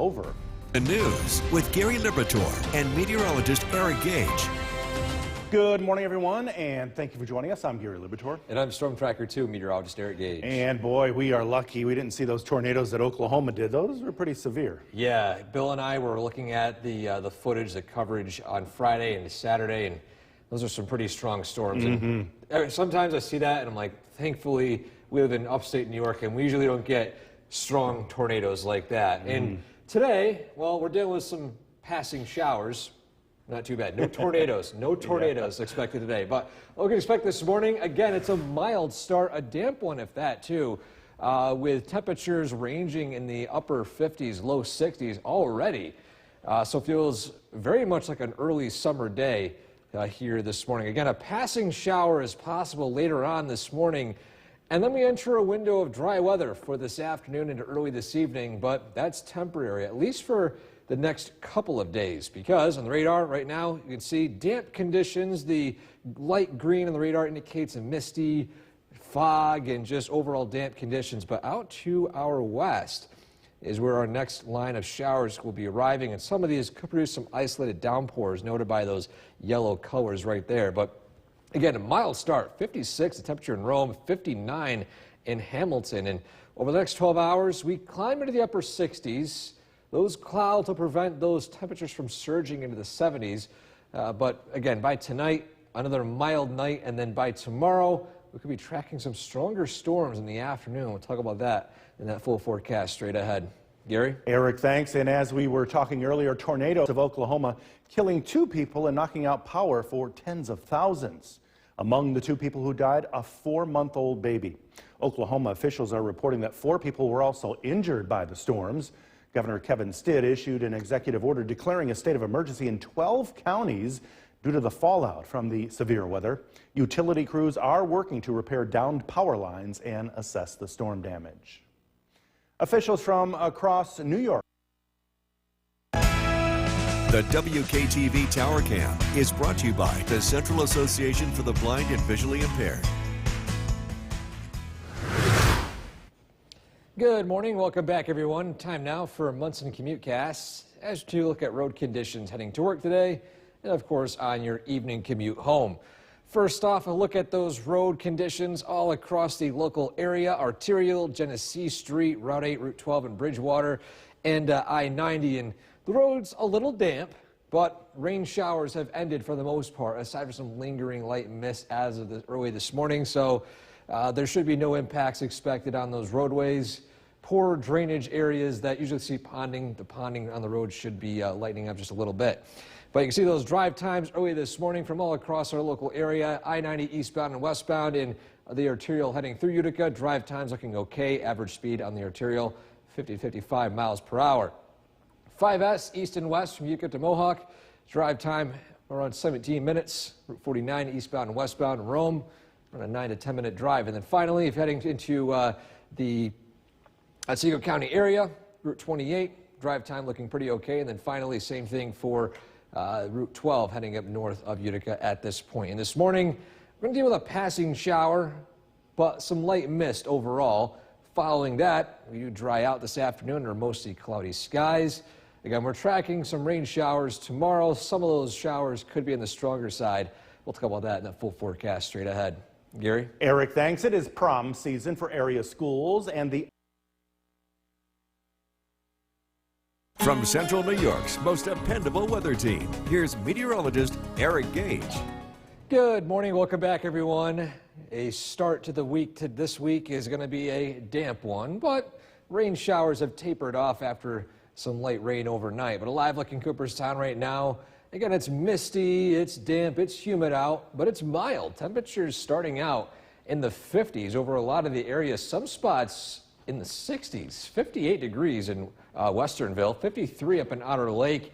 over. The news with Gary Liberatore and meteorologist Eric Gage. Good morning, everyone, and thank you for joining us. I'm Gary Liberatore. And I'm Storm Tracker 2 meteorologist Eric Gage. And boy, we are lucky we didn't see those tornadoes that Oklahoma did. Those were pretty severe. Yeah, Bill and I were looking at the footage, the coverage on Friday and Saturday, and those are some pretty strong storms. And sometimes I see that and I'm like, thankfully we live in upstate New York and we usually don't get strong tornadoes like that. And today, well, we're dealing with some passing showers. Not too bad. No tornadoes. No tornadoes expected today. But what we can expect this morning, again, it's a mild start, a damp one if that too, with temperatures ranging in the upper 50s, low 60s already. So it feels very much like an early summer day here this morning. Again, a passing shower is possible later on this morning. And then we enter a window of dry weather for this afternoon into early this evening, but that's temporary, at least for the next couple of days, because on the radar right now you can see damp conditions. The light green on the radar indicates a misty fog and just overall damp conditions, but out to our west is where our next line of showers will be arriving, and some of these could produce some isolated downpours noted by those yellow colors right there. But again, a mild start, 56 the temperature in Rome, 59 in Hamilton, and over the next 12 hours we climb into the upper 60s. Those clouds will prevent those temperatures from surging into the 70s. But again, by tonight, another mild night, and then by tomorrow, we could be tracking some stronger storms in the afternoon. We'll talk about that in that full forecast straight ahead. Gary? Eric, thanks. And as we were talking earlier, tornadoes of Oklahoma killing 2 people and knocking out power for tens of thousands. Among the 2 people who died, a 4-month-old baby. Oklahoma officials are reporting that 4 people were also injured by the storms. Governor Kevin Stitt issued an executive order declaring a state of emergency in 12 counties due to the fallout from the severe weather. Utility crews are working to repair downed power lines and assess the storm damage. Officials from across New York. The WKTV Tower Cam is brought to you by the Central Association for the Blind and Visually Impaired. Good morning. Welcome back, everyone. Time now for Munson CommuteCast as to look at road conditions heading to work today and, of course, on your evening commute home. First off, a look at those road conditions all across the local area. Arterial, Genesee Street, Route 8, Route 12 in Bridgewater, and I-90. And the road's a little damp, but rain showers have ended for the most part, aside from some lingering light mist as of early this morning. So there should be no impacts expected on those roadways. Poor drainage areas that usually see ponding. The ponding on the road should be lightening up just a little bit. But you can see those drive times early this morning from all across our local area. I-90 eastbound and westbound in the arterial heading through Utica. Drive times looking okay. Average speed on the arterial 50 to 55 miles per hour. 5S east and west from Utica to Mohawk. Drive time around 17 minutes. Route 49 eastbound and westbound in Rome. Around a 9 to 10 minute drive. And then finally, if heading into the Otsego County area, Route 28, drive time looking pretty okay. And then finally, same thing for Route 12 heading up north of Utica at this point. And this morning, we're going to deal with a passing shower, but some light mist overall. Following that, we do dry out this afternoon under mostly cloudy skies. Again, we're tracking some rain showers tomorrow. Some of those showers could be on the stronger side. We'll talk about that in the full forecast straight ahead. Gary? Eric, thanks. It is prom season for area schools, and the From Central New York's most dependable weather team, here's meteorologist Eric Gage. Good morning. Welcome back, everyone. A start to the week this week is going to be a damp one, but rain showers have tapered off after some light rain overnight. But a live look in Cooperstown right now. Again, it's misty, it's damp, it's humid out, but it's mild. Temperatures starting out in the 50s over a lot of the area. Some spots in the 60s, 58 degrees in Westernville, 53 up in Otter Lake,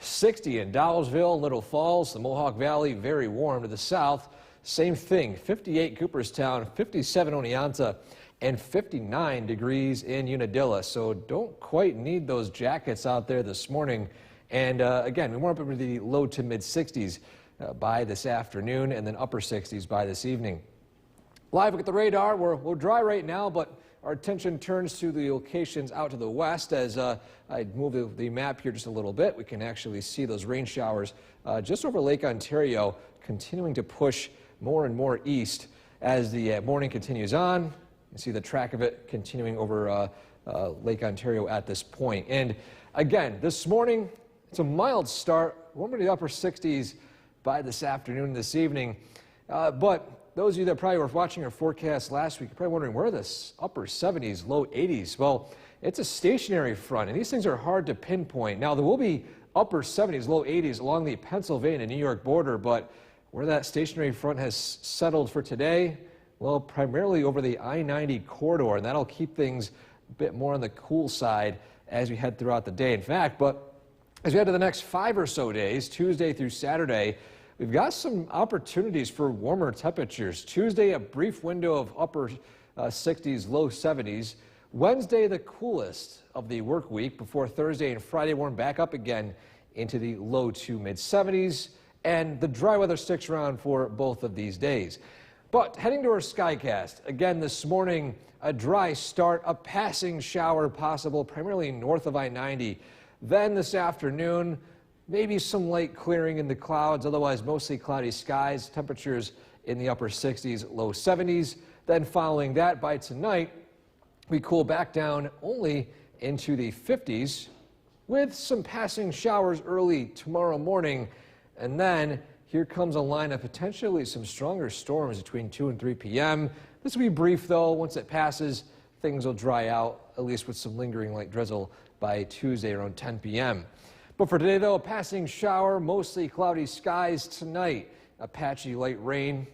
60 in Dowsville, Little Falls, the Mohawk Valley, very warm to the south. Same thing, 58 Cooperstown, 57 Oneonta, and 59 degrees in Unadilla. So don't quite need those jackets out there this morning. And again, we warm up into the low to mid 60s by this afternoon and then upper 60s by this evening. Live look at the radar. We're dry right now, but our attention turns to the locations out to the west. As I move the map here just a little bit, we can actually see those rain showers just over Lake Ontario, continuing to push more and more east as the morning continues on. You see the track of it continuing over Lake Ontario at this point. And again, this morning, it's a mild start, warmer to the upper 60s by this afternoon and this evening. But those of you that probably were watching our forecast last week, you're probably wondering where this upper 70s, low 80s. Well, it's a stationary front, and these things are hard to pinpoint. Now, there will be upper 70s, low 80s along the Pennsylvania, New York border, but where that stationary front has settled for today, well, primarily over the I-90 corridor, and that'll keep things a bit more on the cool side as we head throughout the day. In fact, but as we head to the next 5 or so days, Tuesday through Saturday, we've got some opportunities for warmer temperatures. Tuesday, a brief window of upper 60s, low 70s. Wednesday, the coolest of the work week before Thursday and Friday warm back up again into the low to mid 70s. And the dry weather sticks around for both of these days. But heading to our Skycast, again this morning, a dry start, a passing shower possible primarily north of I-90. Then this afternoon, maybe some light clearing in the clouds, otherwise mostly cloudy skies, temperatures in the upper 60s, low 70s. Then following that, by tonight, we cool back down only into the 50s with some passing showers early tomorrow morning. And then here comes a line of potentially some stronger storms between 2 and 3 p.m. This will be brief, though. Once it passes, things will dry out, at least with some lingering light drizzle by Tuesday around 10 p.m. But for today, though, a passing shower, mostly cloudy skies tonight. A patchy light rain,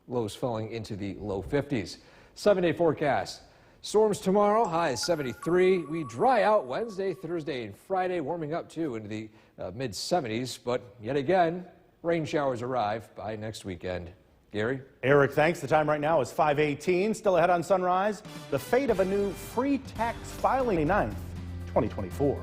lows falling into the low 50s. 7-day forecast. Storms tomorrow, high is 73. We dry out Wednesday, Thursday, and Friday, warming up too into the mid 70s. But yet again, rain showers arrive by next weekend. Gary? Eric, thanks. The time right now is 5:18. Still ahead on Sunrise, the fate of a new free tax filing 9th, 2024.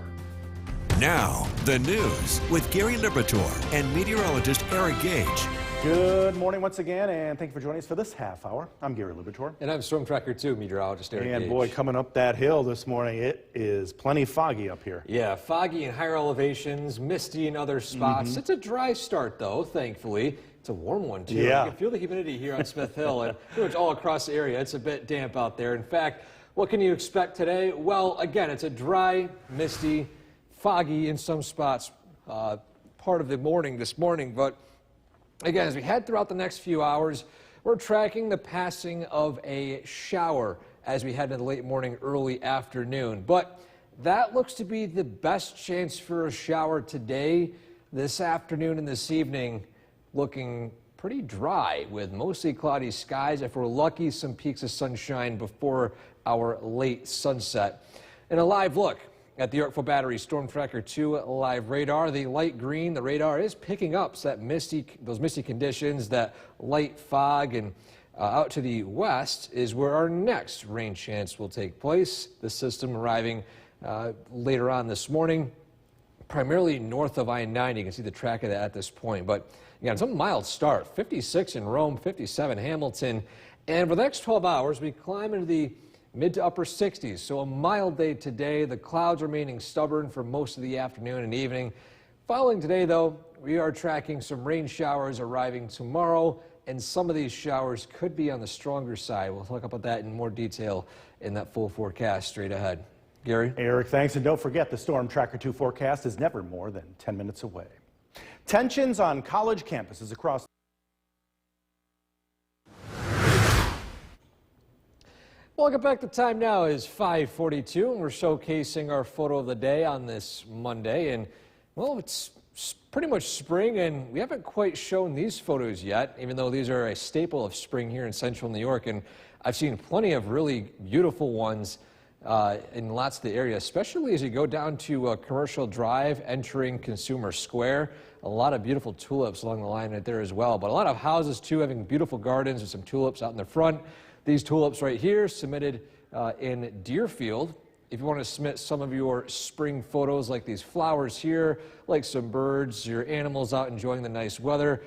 Now, the news with Gary Liberatore and meteorologist Eric Gage. Good morning once again, and thank you for joining us for this half hour. I'm Gary Liberatore. And I'm Storm Tracker 2, meteorologist Eric Gage. And boy, coming up that hill this morning, it is plenty foggy up here. Yeah, foggy in higher elevations, misty in other spots. It's a dry start, though, thankfully. It's a warm one, too. Yeah. You can feel the humidity here on Smith Hill and pretty much all across the area. It's a bit damp out there. In fact, what can you expect today? Well, again, it's a dry, misty, foggy in some spots part of the morning this morning. But again, as we head throughout the next few hours, we're tracking the passing of a shower as we head into the late morning, early afternoon. But that looks to be the best chance for a shower today, this afternoon and this evening, looking pretty dry with mostly cloudy skies. If we're lucky, some peaks of sunshine before our late sunset. And a live look at the Yorkville Battery Storm Tracker 2 live radar. The light green, the radar is picking up those misty conditions, that light fog, and out to the west is where our next rain chance will take place. The system arriving later on this morning, primarily north of I-90. You can see the track of that at this point. But again, it's a mild start. 56 in Rome, 57 Hamilton. And for the next 12 hours, we climb into the mid to upper 60s. So a mild day today. The clouds remaining stubborn for most of the afternoon and evening. Following today, though, we are tracking some rain showers arriving tomorrow, and some of these showers could be on the stronger side. We'll talk about that in more detail in that full forecast straight ahead. Gary? Eric, thanks. And don't forget, the Storm Tracker 2 forecast is never more than 10 minutes away. Tensions on college campuses across. Welcome back. The time now is 5:42, and we're showcasing our photo of the day on this Monday. And, well, it's pretty much spring, and we haven't quite shown these photos yet, even though these are a staple of spring here in central New York. And I've seen plenty of really beautiful ones in lots of the area, especially as you go down to Commercial Drive, entering Consumer Square. A lot of beautiful tulips along the line right there as well. But a lot of houses, too, having beautiful gardens with some tulips out in the front. These tulips right here submitted in Deerfield. If you want to submit some of your spring photos like these flowers here, like some birds, your animals out enjoying the nice weather,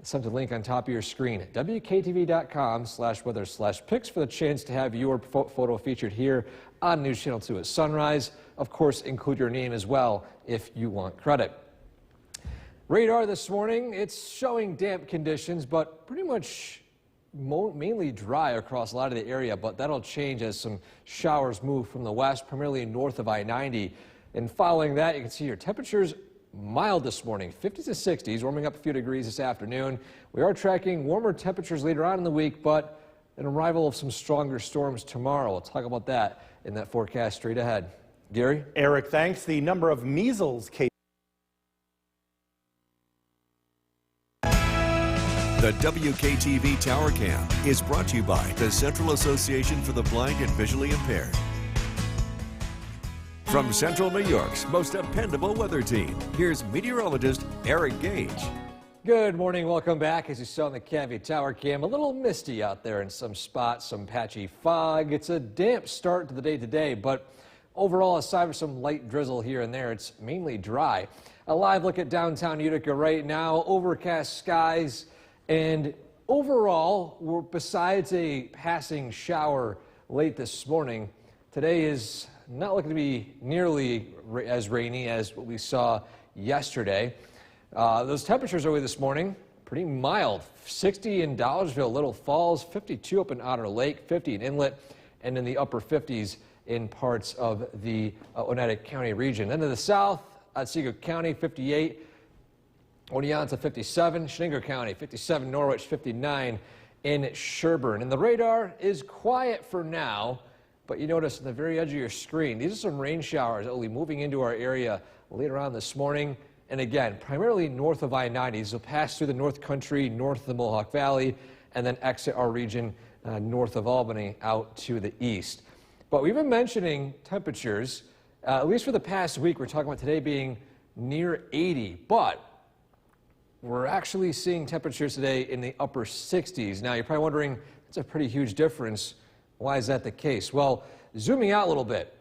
Send a link on top of your screen at WKTV.com/weather/pics for the chance to have your photo featured here on News Channel 2 at sunrise. Of course, include your name as well if you want credit. Radar this morning, it's showing damp conditions, but pretty much mainly dry across a lot of the area, but that'll change as some showers move from the west, primarily north of I-90. And following that, you can see your temperatures mild this morning, 50s to 60s, warming up a few degrees this afternoon. We are tracking warmer temperatures later on in the week, but an arrival of some stronger storms tomorrow. We'll talk about that in that forecast straight ahead. Gary? Eric, thanks. The number of measles cases. The WKTV Tower Cam is brought to you by the Central Association for the Blind and Visually Impaired. From Central New York's most dependable weather team, here's meteorologist Eric Gage. Good morning, welcome back. As you saw in the KV Tower Cam, a little misty out there in some spots, some patchy fog. It's a damp start to the day today, but overall, aside from some light drizzle here and there, it's mainly dry. A live look at downtown Utica right now, overcast skies, and overall, besides a passing shower late this morning, today is not looking to be nearly as rainy as what we saw yesterday. Those temperatures early this morning, pretty mild. 60 in Dollarville, Little Falls, 52 up in Otter Lake, 50 in Inlet, and in the upper 50s in parts of the Oneida County region. Then to the south, Otsego County, 58. Oneonta, 57. Shenango County, 57. Norwich, 59 in Sherburne. And the radar is quiet for now. But you notice on the very edge of your screen, these are some rain showers that will be moving into our area later on this morning. And again, primarily north of I-90. These will pass through the North Country, north of the Mohawk Valley, and then exit our region north of Albany out to the east. But we've been mentioning temperatures, at least for the past week. We're talking about today being near 80, but we're actually seeing temperatures today in the upper 60s. Now, you're probably wondering, that's a pretty huge difference. Why is that the case? Well, zooming out a little bit,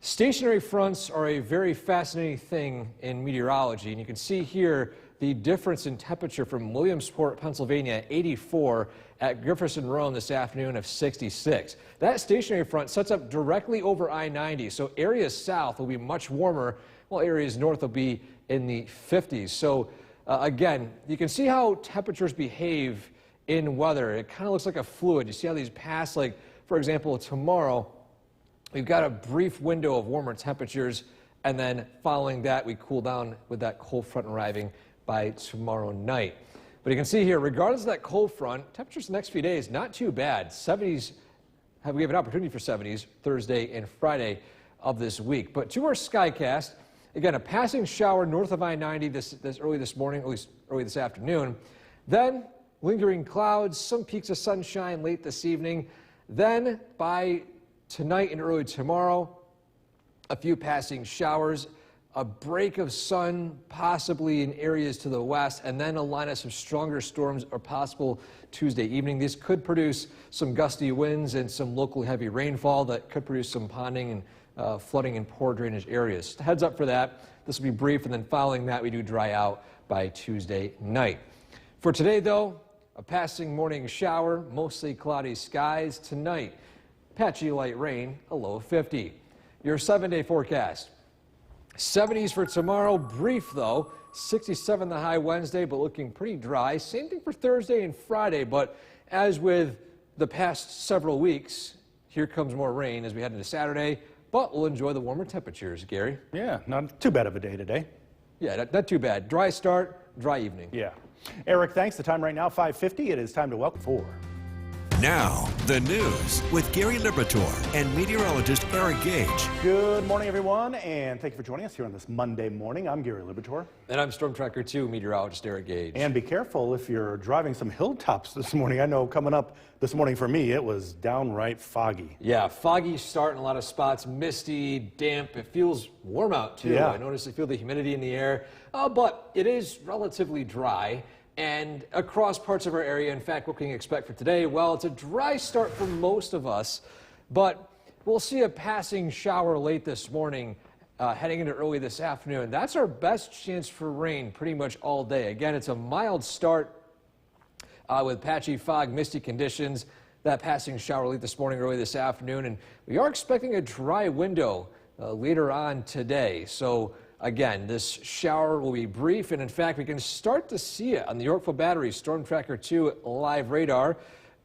stationary fronts are a very fascinating thing in meteorology, and you can see here the difference in temperature from Williamsport, Pennsylvania, 84, at Jefferson Rome this afternoon of 66. That stationary front sets up directly over I-90, so areas south will be much warmer, while areas north will be in the 50s. So again, you can see how temperatures behave in weather. It kind of looks like a fluid. You see how these pass, like, for example, tomorrow, we've got a brief window of warmer temperatures, and then following that, we cool down with that cold front arriving by tomorrow night. But you can see here, regardless of that cold front, temperatures the next few days, not too bad. 70s, we have an opportunity for 70s Thursday and Friday of this week. But to our Skycast, again, a passing shower north of I-90 this early this morning, at least early this afternoon. Then lingering clouds, some peaks of sunshine late this evening. Then by tonight and early tomorrow, a few passing showers, a break of sun possibly in areas to the west, and then a line of some stronger storms are possible Tuesday evening. These could produce some gusty winds and some local heavy rainfall that could produce some ponding and flooding in poor drainage areas. Heads up for that. This will be brief, and then following that, we do dry out by Tuesday night. For today, though, a passing morning shower, mostly cloudy skies. Tonight, patchy light rain, a low of 50. Your 7-day forecast. 70s for tomorrow, brief though. 67 the high Wednesday, but looking pretty dry. Same thing for Thursday and Friday, but as with the past several weeks, here comes more rain as we head into Saturday, but we'll enjoy the warmer temperatures, Gary. Yeah, not too bad of a day today. Yeah, not too bad. Dry start, dry evening. Yeah. Eric, thanks. The time right now, 5:50. It is time to welcome 4. Now, the news with Gary Liberatore and meteorologist Eric Gage. Good morning, everyone, and thank you for joining us here on this Monday morning. I'm Gary Liberatore. And I'm Storm Tracker 2 meteorologist Eric Gage. And be careful if you're driving some hilltops this morning. I know coming up this morning for me, it was downright foggy. Yeah, foggy start in a lot of spots, misty, damp. It feels warm out, too. Yeah. I notice I feel the humidity in the air, but it is relatively dry. And across parts of our area, in fact, what can you expect for today? Well, it's a dry start for most of us, but we'll see a passing shower late this morning, heading into early this afternoon. That's our best chance for rain pretty much all day. Again, it's a mild start with patchy fog, misty conditions. That passing shower late this morning, early this afternoon, and we are expecting a dry window later on today. So again, this shower will be brief, and in fact, we can start to see it on the Yorkville Battery Storm Tracker 2 live radar.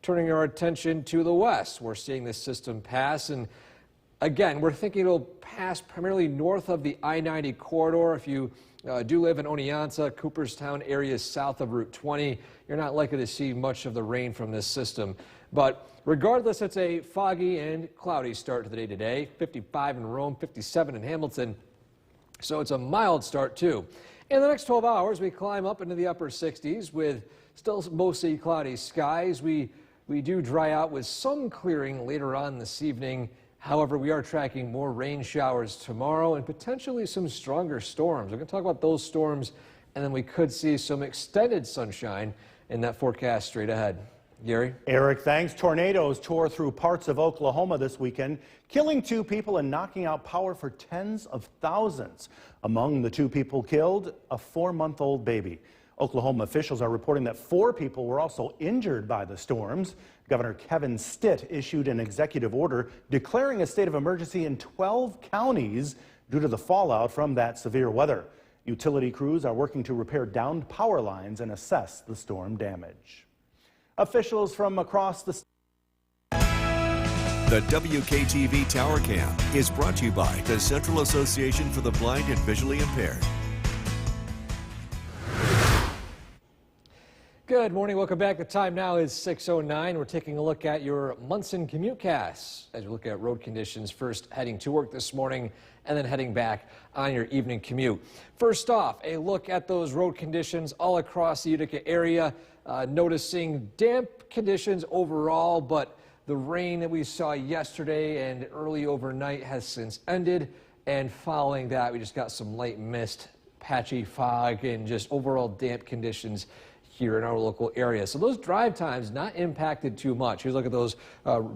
Turning our attention to the west, we're seeing this system pass, and again, we're thinking it'll pass primarily north of the I-90 corridor. If you do live in Oneonta, Cooperstown areas south of Route 20, you're not likely to see much of the rain from this system. But regardless, it's a foggy and cloudy start to the day today. 55 in Rome, 57 in Hamilton. So it's a mild start too. In the next 12 hours, we climb up into the upper 60s with still mostly cloudy skies. We do dry out with some clearing later on this evening. However, we are tracking more rain showers tomorrow and potentially some stronger storms. We're going to talk about those storms, and then we could see some extended sunshine in that forecast straight ahead. Gary? Eric, thanks. Tornadoes tore through parts of Oklahoma this weekend, killing 2 people and knocking out power for tens of thousands. Among the 2 people killed, a 4-month-old baby. Oklahoma officials are reporting that 4 people were also injured by the storms. Governor Kevin Stitt issued an executive order declaring a state of emergency in 12 counties due to the fallout from that severe weather. Utility crews are working to repair downed power lines and assess the storm damage. Officials from across the WKTV Tower Cam is brought to you by the Central Association for the Blind and Visually Impaired. Good morning. Welcome back. The time now is 6:09. We're taking a look at your Munson Commutecasts as we look at road conditions. First, heading to work this morning and then heading back on your evening commute. First off, a look at those road conditions all across the Utica area. Noticing damp conditions overall, but the rain that we saw yesterday and early overnight has since ended. And following that, we just got some light mist, patchy fog, and just overall damp conditions here in our local area. So those drive times not impacted too much. Here's a look at those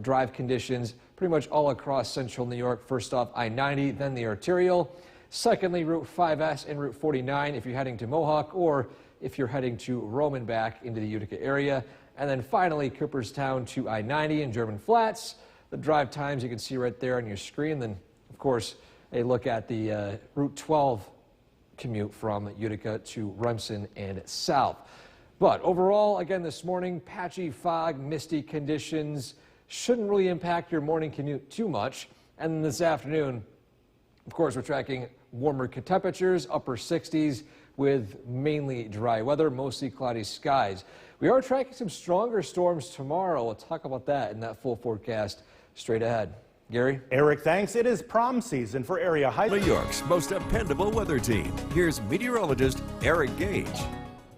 drive conditions pretty much all across central New York. First off, I-90, then the arterial. Secondly, Route 5S and Route 49 if you're heading to Mohawk, or if you're heading to Rome and back into the Utica area. And then finally, Cooperstown to I-90 and German Flats. The drive times you can see right there on your screen. Then, of course, a look at the Route 12 commute from Utica to Remsen and south. But overall, again, this morning, patchy fog, misty conditions shouldn't really impact your morning commute too much. And then this afternoon, of course, we're tracking warmer temperatures, upper 60s, with mainly dry weather, mostly cloudy skies. We are tracking some stronger storms tomorrow. We'll talk about that in that full forecast straight ahead. Gary? Eric, thanks. It is prom season for area high New York's most dependable weather team. Here's meteorologist Eric Gage.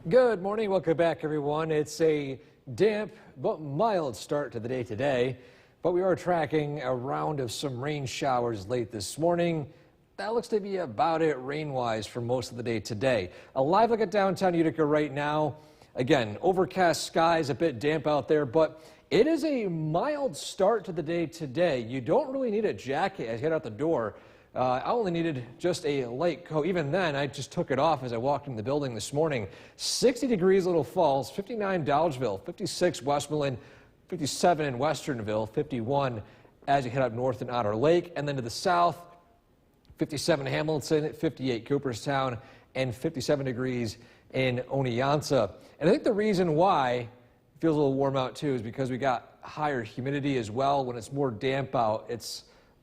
Good morning. Welcome back, everyone. It's a damp but mild start to the day today, but we are tracking a round of some rain showers late this morning. That looks to be about it rain-wise for most of the day today. A live look at downtown Utica right now. Again, overcast skies, a bit damp out there, but it is a mild start to the day today. You don't really need a jacket as you head out the door. I only needed just a light coat. Even then, I just took it off as I walked in the building this morning. 60 degrees Little Falls, 59 Dolgeville, 56 Westmoreland, 57 in Westernville, 51 as you head up north in Otter Lake, and then to the south, 57 Hamilton, 58 Cooperstown, and 57 degrees in Oneonta. And I think the reason why it feels a little warm out too is because we got higher humidity as well. When it's more damp out,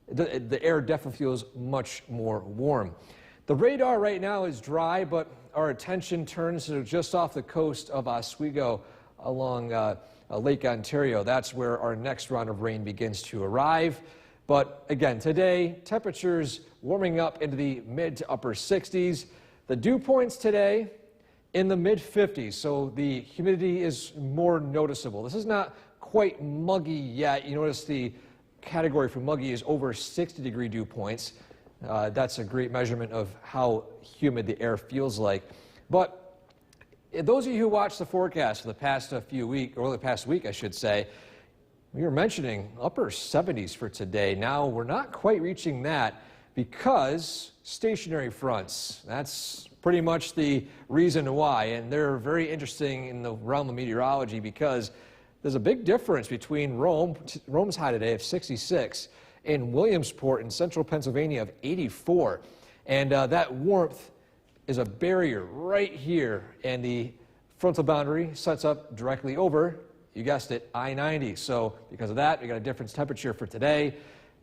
the air definitely feels much more warm. The radar right now is dry, but our attention turns to just off the coast of Oswego along Lake Ontario. That's where our next round of rain begins to arrive. But again, today, temperatures warming up into the mid to upper 60s. The dew points today in the mid 50s, so the humidity is more noticeable. This is not quite muggy yet. You notice the category for muggy is over 60-degree dew points. That's a great measurement of how humid the air feels like. But those of you who watched the forecast for the past few weeks, or the past week, I should say, we were mentioning upper 70s for today. Now, we're not quite reaching that, because stationary fronts. That's pretty much the reason why, and they're very interesting in the realm of meteorology because there's a big difference between Rome's high today of 66 and Williamsport in central Pennsylvania of 84. And that warmth is a barrier right here, and the frontal boundary sets up directly over, you guessed it, I-90. So because of that, we got a different temperature for today,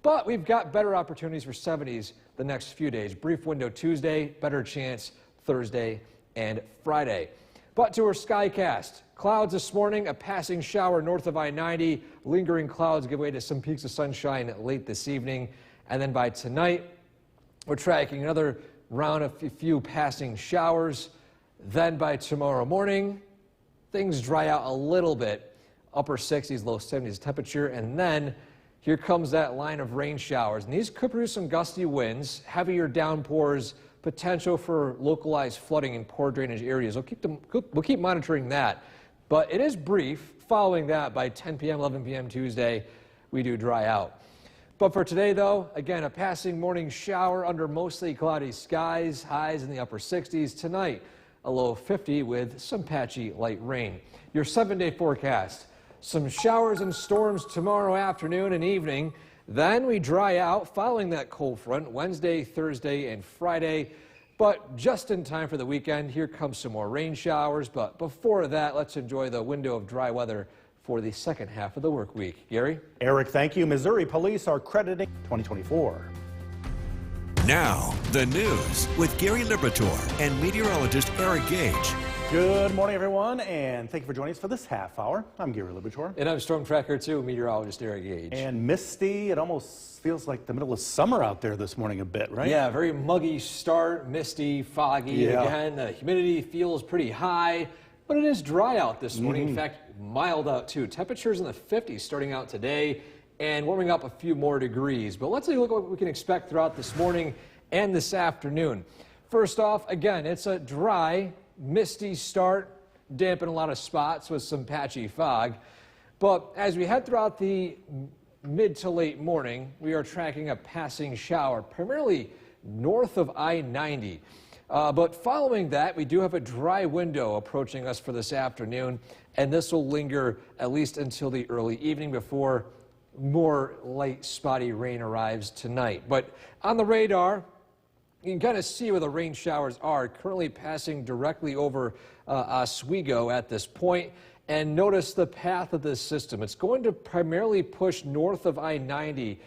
but we've got better opportunities for 70s the next few days. Brief window Tuesday, better chance Thursday and Friday. But to our skycast, clouds this morning, a passing shower north of I-90, lingering clouds give way to some peaks of sunshine late this evening, and then by tonight, we're tracking another round of a few passing showers. Then by tomorrow morning, things dry out a little bit. Upper 60s, low 70s temperature. And then here comes that line of rain showers. And these could produce some gusty winds, heavier downpours, potential for localized flooding in poor drainage areas. We'll keep monitoring that. But it is brief. Following that, by 10 p.m., 11 p.m. Tuesday, we do dry out. But for today, though, again, a passing morning shower under mostly cloudy skies, highs in the upper 60s. Tonight, a low of 50 with some patchy light rain. Your 7-day forecast. Some showers and storms tomorrow afternoon and evening. Then we dry out following that cold front Wednesday, Thursday, and Friday. But just in time for the weekend, here comes some more rain showers. But before that, let's enjoy the window of dry weather for the second half of the work week. Gary? Eric, thank you. Missouri police are crediting 2024. Now, the news with Gary Liberatore and meteorologist Eric Gage. Good morning, everyone, and thank you for joining us for this half hour. I'm Gary Liberatore. And I'm Storm Tracker 2, meteorologist Eric Gage. And misty, it almost feels like the middle of summer out there this morning a bit, right? Yeah, very muggy start, misty, foggy. Yeah. Again, the humidity feels pretty high, but it is dry out this morning. In fact, mild out too. Temperatures in the 50s starting out today and warming up a few more degrees. But let's take a look at what we can expect throughout this morning and this afternoon. First off, again, it's a dry, misty start, dampen a lot of spots with some patchy fog. But as we head throughout the mid to late morning, we are tracking a passing shower, primarily north of I-90. But following that, we do have a dry window approaching us for this afternoon, and this will linger at least until the early evening before more light, spotty rain arrives tonight. But on the radar, you can kind of see where the rain showers are, currently passing directly over Oswego at this point. And notice the path of this system. It's going to primarily push north of I-90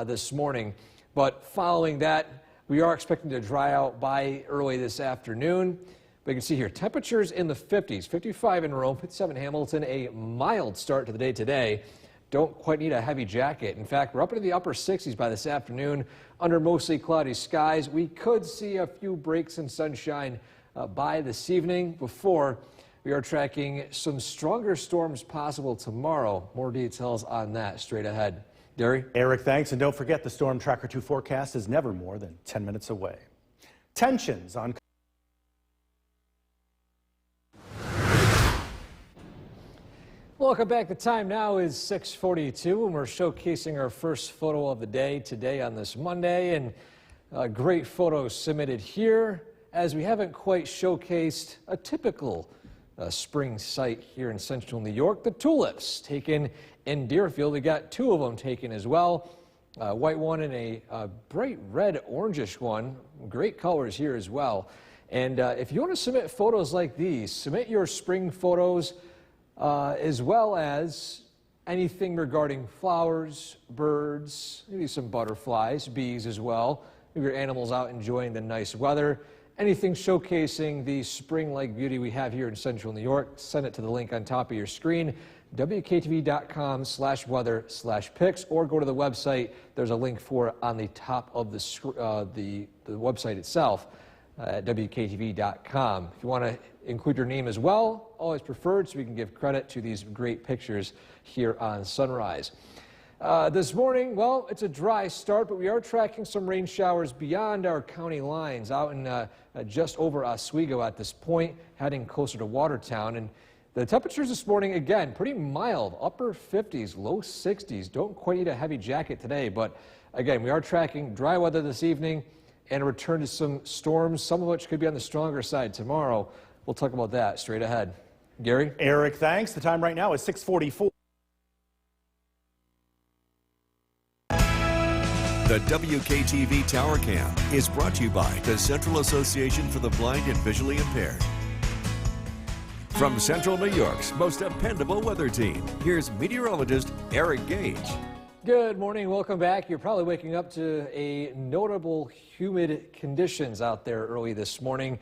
this morning, but following that, we are expecting to dry out by early this afternoon. But you can see here, temperatures in the 50s, 55 in Rome, 57 Hamilton, a mild start to the day today. Don't quite need a heavy jacket. In fact, we're up into the upper 60s by this afternoon under mostly cloudy skies. We could see a few breaks in sunshine by this evening before we are tracking some stronger storms possible tomorrow. More details on that straight ahead. Gary? Eric, thanks. And don't forget, the Storm Tracker 2 forecast is never more than 10 minutes away. Tensions on... Welcome back. The time now is 6:42, and we're showcasing our first photo of the day today on this Monday. And a great photo submitted here, as we haven't quite showcased a typical spring site here in central New York. The tulips taken in Deerfield. We got two of them taken as well. A white one and a bright red orangish one. Great colors here as well. And if you want to submit photos like these, submit your spring photos as well as anything regarding flowers, birds, maybe some butterflies, bees as well. Maybe your animals out enjoying the nice weather. Anything showcasing the spring-like beauty we have here in central New York, send it to the link on top of your screen, wktv.com/weather/pics, or go to the website. There's a link for it on the top of the website itself at wktv.com. If you want to include your name as well, always preferred, so we can give credit to these great pictures here on Sunrise. This morning, well, it's a dry start, but we are tracking some rain showers beyond our county lines out in just over Oswego at this point, heading closer to Watertown. And the temperatures this morning, again, pretty mild, upper 50s, low 60s. Don't quite need a heavy jacket today, but again, we are tracking dry weather this evening and a return to some storms, some of which could be on the stronger side tomorrow. We'll talk about that straight ahead. Gary? Eric, thanks. The time right now is 6:44. The WKTV Tower Cam is brought to you by the Central Association for the Blind and Visually Impaired. From Central New York's most dependable weather team, here's meteorologist Eric Gage. Good morning, welcome back. You're probably waking up to a notable humid conditions out there early this morning.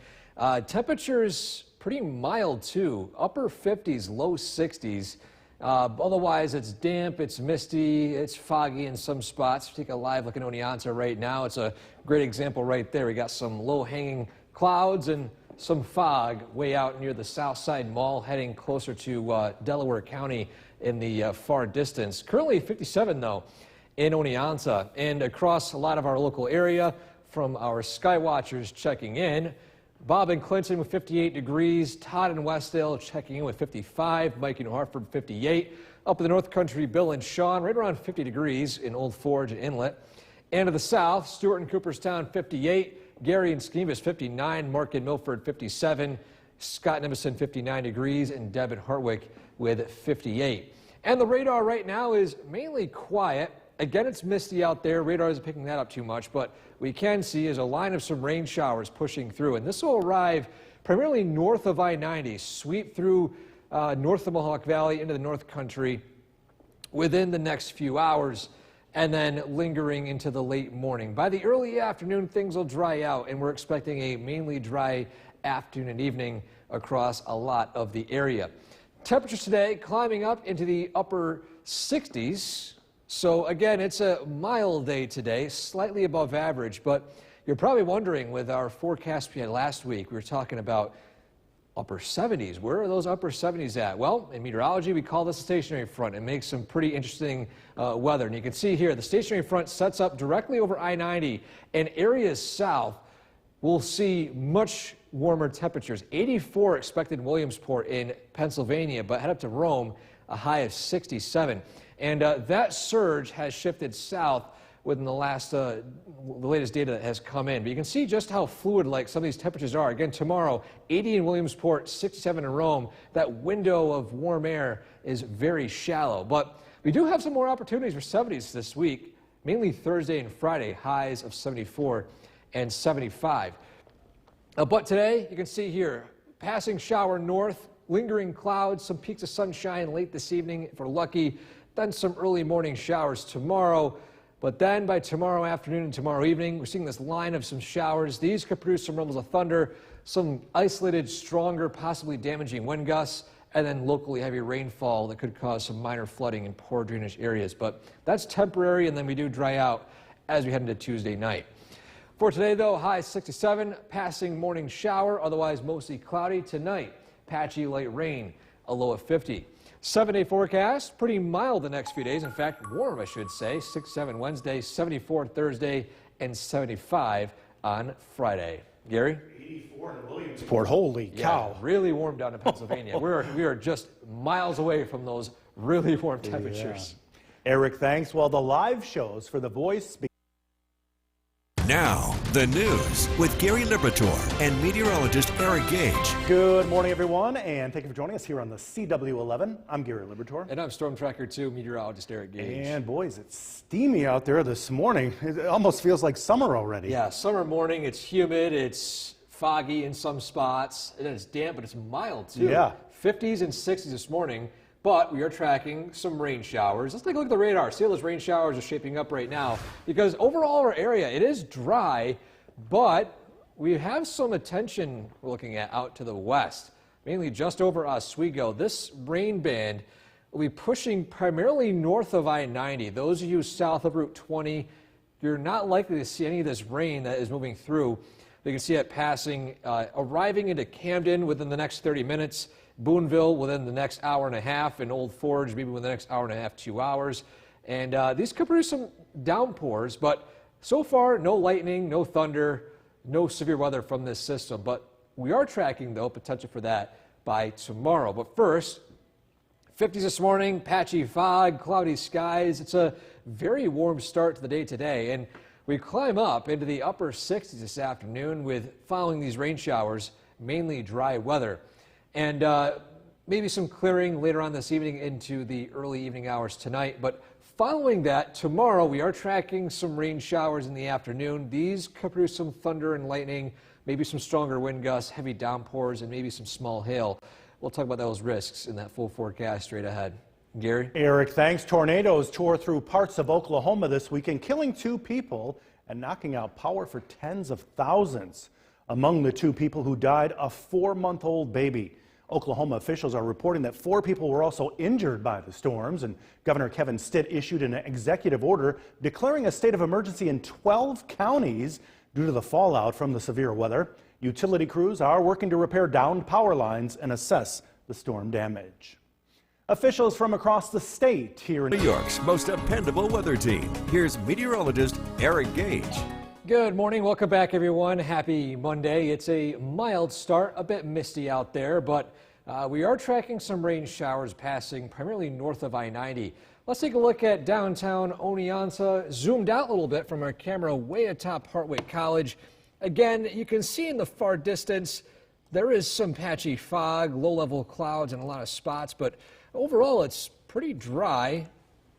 Temperatures pretty mild too, upper 50s, low 60s. Otherwise, it's damp, it's misty, it's foggy in some spots. Take a live look at Oneonta right now. It's a great example right there. We got some low-hanging clouds and some fog way out near the South Side Mall, heading closer to Delaware County in the far distance. Currently 57 though in Oneonta, and across a lot of our local area from our sky watchers checking in. Bob in Clinton with 58 degrees, Todd in Westdale checking in with 55, Mike in Hartford 58. Up in the North Country, Bill and Sean right around 50 degrees in Old Forge and Inlet. And to the south, Stewart and Cooperstown 58, Gary and Schemas 59, Mark in Milford 57, Scott and Emerson 59 degrees, and Deb and Hartwick with 58. And the radar right now is mainly quiet. Again, it's misty out there. Radar isn't picking that up too much, but we can see is a line of some rain showers pushing through. And this will arrive primarily north of I-90, sweep through north of Mohawk Valley into the North Country within the next few hours, and then lingering into the late morning. By the early afternoon, things will dry out, and we're expecting a mainly dry afternoon and evening across a lot of the area. Temperatures today climbing up into the upper 60s. So again, it's a mild day today, slightly above average, but you're probably wondering with our forecast we had last week, we were talking about upper 70s. Where are those upper 70s at? Well, in meteorology, we call this a stationary front. It makes some pretty interesting weather. And you can see here, the stationary front sets up directly over I-90, and areas south will see much warmer temperatures. 84 expected in Williamsport in Pennsylvania, but head up to Rome, a high of 67. And that surge has shifted south within the latest data that has come in. But you can see just how fluid-like some of these temperatures are. Again, tomorrow, 80 in Williamsport, 67 in Rome. That window of warm air is very shallow. But we do have some more opportunities for 70s this week, mainly Thursday and Friday, highs of 74 and 75. But today, you can see here, passing shower north, lingering clouds, some peaks of sunshine late this evening if we're lucky. Then some early morning showers tomorrow. But then by tomorrow afternoon and tomorrow evening, we're seeing this line of some showers. These could produce some rumbles of thunder, some isolated, stronger, possibly damaging wind gusts, and then locally heavy rainfall that could cause some minor flooding in poor drainage areas. But that's temporary, and then we do dry out as we head into Tuesday night. For today, though, high 67, passing morning shower, otherwise mostly cloudy. Tonight, patchy light rain, a low of 50. 7-day forecast, pretty mild the next few days. In fact, warm, I should say. 67 Wednesday, 74 Thursday, and 75 on Friday. Gary? 84 in Williamsport. Holy cow. Yeah, really warm down in Pennsylvania. we are just miles away from those really warm temperatures. Yeah. Eric, thanks. Well, the live shows for The Voice. Now, the news with Gary Liberatore and meteorologist Eric Gage. Good morning, everyone, and thank you for joining us here on the CW11. I'm Gary Liberatore. And I'm Storm Tracker 2 meteorologist Eric Gage. And boys, it's steamy out there this morning. It almost feels like summer already. Yeah, summer morning. It's humid. It's foggy in some spots. And it's damp, but it's mild, too. Yeah. 50s and 60s this morning. But we are tracking some rain showers. Let's take a look at the radar, see how those rain showers are shaping up right now. Because overall our area, it is dry, but we have some attention we're looking at out to the west, mainly just over Oswego. This rain band will be pushing primarily north of I-90. Those of you south of Route 20, you're not likely to see any of this rain that is moving through. You can see it passing, arriving into Camden within the next 30 minutes. Boonville within the next hour and a half, and Old Forge maybe within the next hour and a half, 2 hours. And these could produce some downpours, but so far no lightning, no thunder, no severe weather from this system. But we are tracking, though, potential for that by tomorrow. But first, 50s this morning, patchy fog, cloudy skies. It's a very warm start to the day today, and we climb up into the upper 60s this afternoon with following these rain showers, mainly dry weather. And maybe some clearing later on this evening into the early evening hours tonight. But following that, tomorrow we are tracking some rain showers in the afternoon. These could produce some thunder and lightning, maybe some stronger wind gusts, heavy downpours, and maybe some small hail. We'll talk about those risks in that full forecast straight ahead. Gary? Eric, thanks. Tornadoes tore through parts of Oklahoma this weekend, killing 2 people and knocking out power for tens of thousands. Among the 2 people who died, a 4-month-old baby. Oklahoma officials are reporting that 4 people were also injured by the storms, and Governor Kevin Stitt issued an executive order declaring a state of emergency in 12 counties due to the fallout from the severe weather. Utility crews are working to repair downed power lines and assess the storm damage. Officials from across the state here in New York's most dependable weather team. Here's meteorologist Eric Gage. Good morning. Welcome back, everyone. Happy Monday. It's a mild start, a bit misty out there, but we are tracking some rain showers passing primarily north of I-90. Let's take a look at downtown Oneonta, zoomed out a little bit from our camera way atop Hartwick College. Again, you can see in the far distance there is some patchy fog, low-level clouds in a lot of spots, but overall it's pretty dry, a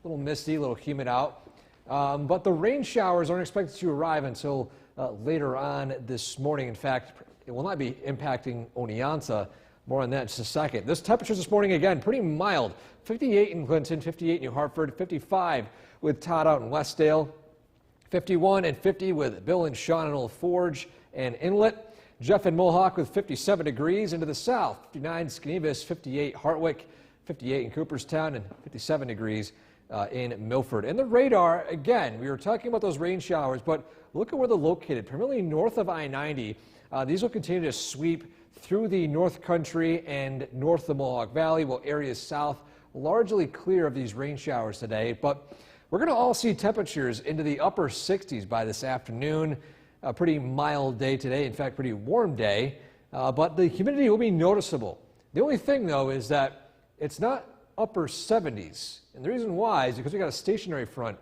little misty, a little humid out. But the rain showers aren't expected to arrive until later on this morning. In fact, it will not be impacting Oneonta. More on that in just a second. This temperature this morning, again, pretty mild. 58 in Clinton, 58 in New Hartford, 55 with Todd out in Westdale, 51 and 50 with Bill and Sean in Old Forge and Inlet. Jeff and Mohawk with 57 degrees into the south. 59 Skenevis, 58 Hartwick, 58 in Cooperstown, and 57 degrees in Milford. And the radar, again, we were talking about those rain showers, but look at where they're located, primarily north of I-90. These will continue to sweep through the North Country and north of the Mohawk Valley, while areas south largely clear of these rain showers today. But we're going to all see temperatures into the upper 60s by this afternoon. A pretty mild day today, in fact, pretty warm day, but the humidity will be noticeable. The only thing, though, is that it's not upper 70s. And the reason why is because we got a stationary front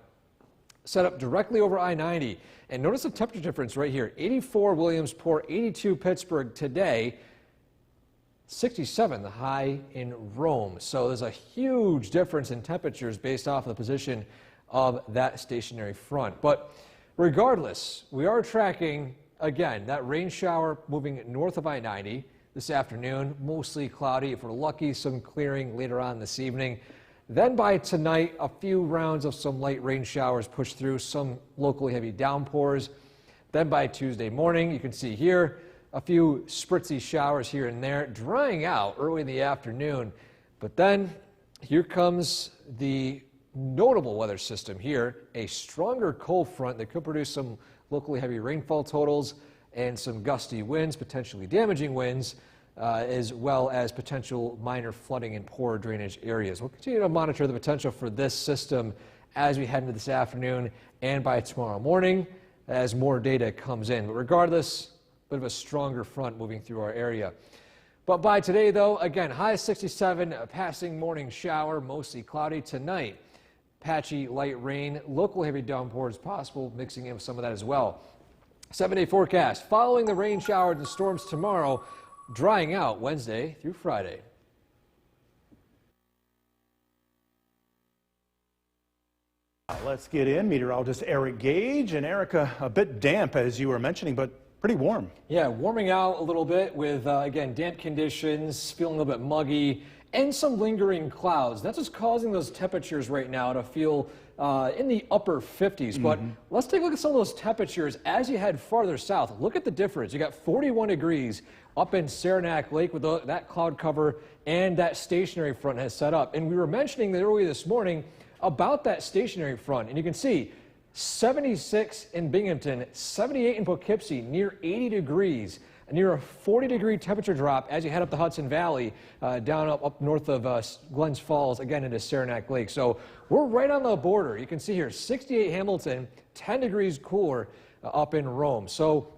set up directly over I-90. And notice the temperature difference right here. 84 Williamsport, 82 Pittsburgh today, 67 the high in Rome. So there's a huge difference in temperatures based off of the position of that stationary front. But regardless, we are tracking, again, that rain shower moving north of I-90 this afternoon, mostly cloudy. If we're lucky, some clearing later on this evening. Then by tonight, a few rounds of some light rain showers push through, some locally heavy downpours. Then by Tuesday morning, you can see here, a few spritzy showers here and there, drying out early in the afternoon. But then here comes the notable weather system here, a stronger cold front that could produce some locally heavy rainfall totals and some gusty winds, potentially damaging winds, as well as potential minor flooding in poor drainage areas. We'll continue to monitor the potential for this system as we head into this afternoon and by tomorrow morning as more data comes in. But regardless, a bit of a stronger front moving through our area. But by today, though, again, high 67, a passing morning shower, mostly cloudy tonight. Patchy light rain, local heavy downpours possible, mixing in with some of that as well. 7-day forecast following the rain showers and storms tomorrow, drying out Wednesday through Friday. Let's get in. Meteorologist Eric Gage. And Erica, a bit damp as you were mentioning, but pretty warm. Yeah, warming out a little bit with, again, damp conditions, feeling a little bit muggy, and some lingering clouds. That's what's causing those temperatures right now to feel in the upper 50s. But let's take a look at some of those temperatures as you head farther south. Look at the difference. You got 41 degrees up in Saranac Lake with that cloud cover and that stationary front has set up. And we were mentioning that earlier this morning about that stationary front. And you can see 76 in Binghamton, 78 in Poughkeepsie, near 80 degrees, near a 40-degree temperature drop as you head up the Hudson Valley, down up north of Glens Falls, again into Saranac Lake. So we're right on the border. You can see here 68 Hamilton, 10 degrees cooler up in Rome. So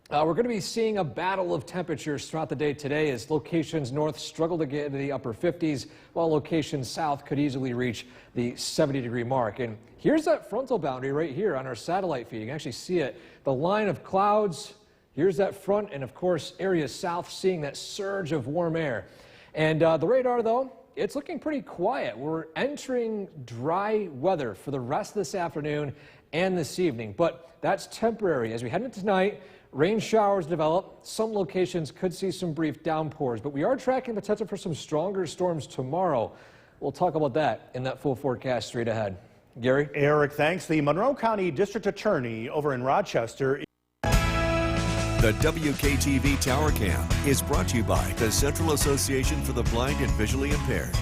We're going to be seeing a battle of temperatures throughout the day today as locations north struggle to get into the upper 50s, while locations south could easily reach the 70-degree mark. And here's that frontal boundary right here on our satellite feed. You can actually see it. The line of clouds, here's that front, and of course, areas south seeing that surge of warm air. And the radar, though, it's looking pretty quiet. We're entering dry weather for the rest of this afternoon and this evening, but that's temporary. As we head into tonight, rain showers develop. Some locations could see some brief downpours, but we are tracking the potential for some stronger storms tomorrow. We'll talk about that in that full forecast straight ahead. Gary? Eric, thanks. The Monroe County District Attorney over in Rochester. The WKTV Tower Cam is brought to you by the Central Association for the Blind and Visually Impaired.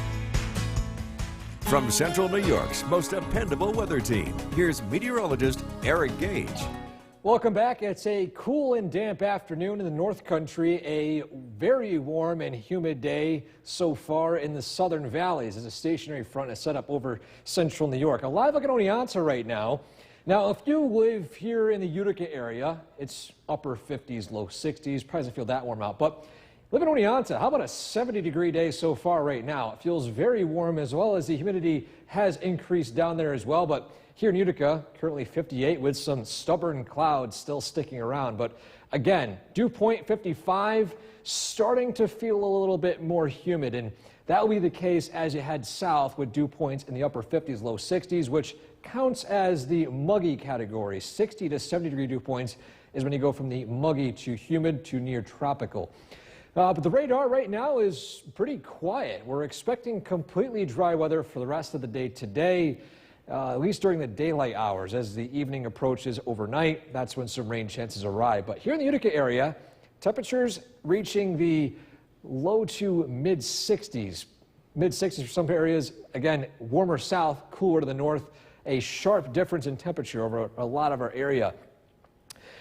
From Central New York's most dependable weather team, here's meteorologist Eric Gage. Welcome back. It's a cool and damp afternoon in the North Country, a very warm and humid day so far in the southern valleys as a stationary front is set up over central New York. Alive like an Oneonta right now. Now, if you live here in the Utica area, it's upper 50s, low 60s. Probably doesn't feel that warm out, but live in Oneonta, how about a 70-degree day so far right now? It feels very warm, as well as the humidity has increased down there as well, but here in Utica, currently 58 with some stubborn clouds still sticking around. But again, dew point 55, starting to feel a little bit more humid. And that will be the case as you head south with dew points in the upper 50s, low 60s, which counts as the muggy category. 60 to 70-degree dew points is when you go from the muggy to humid to near tropical. But the radar right now is pretty quiet. We're expecting completely dry weather for the rest of the day today. At least during the daylight hours. As the evening approaches overnight, that's when some rain chances arrive. But here in the Utica area, temperatures reaching the low to mid 60s. Mid 60s for some areas. Again, warmer south, cooler to the north. A sharp difference in temperature over a lot of our area.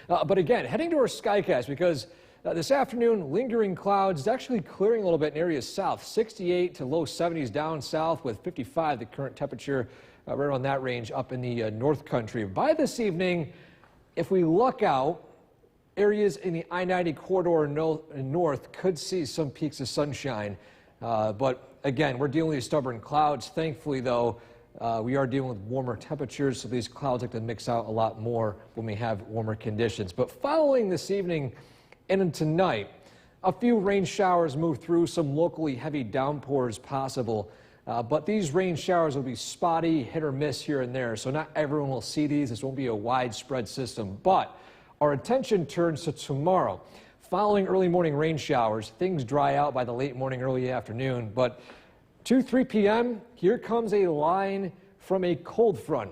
But again, heading to our skycast because this afternoon, lingering clouds actually clearing a little bit in areas south. 68 to low 70s down south with 55 the current temperature. Right around that range up in the North Country. By this evening, if we look out, areas in the I-90 corridor north could see some peaks of sunshine. But again, we're dealing with stubborn clouds. Thankfully, though, we are dealing with warmer temperatures, so these clouds like to mix out a lot more when we have warmer conditions. But following this evening and tonight, a few rain showers move through, some locally heavy downpours possible. But these rain showers will be spotty, hit or miss here and there, so not everyone will see these. This won't be a widespread system. But our attention turns to tomorrow. Following early morning rain showers, things dry out by the late morning, early afternoon. But 2-3 p.m., here comes a line from a cold front.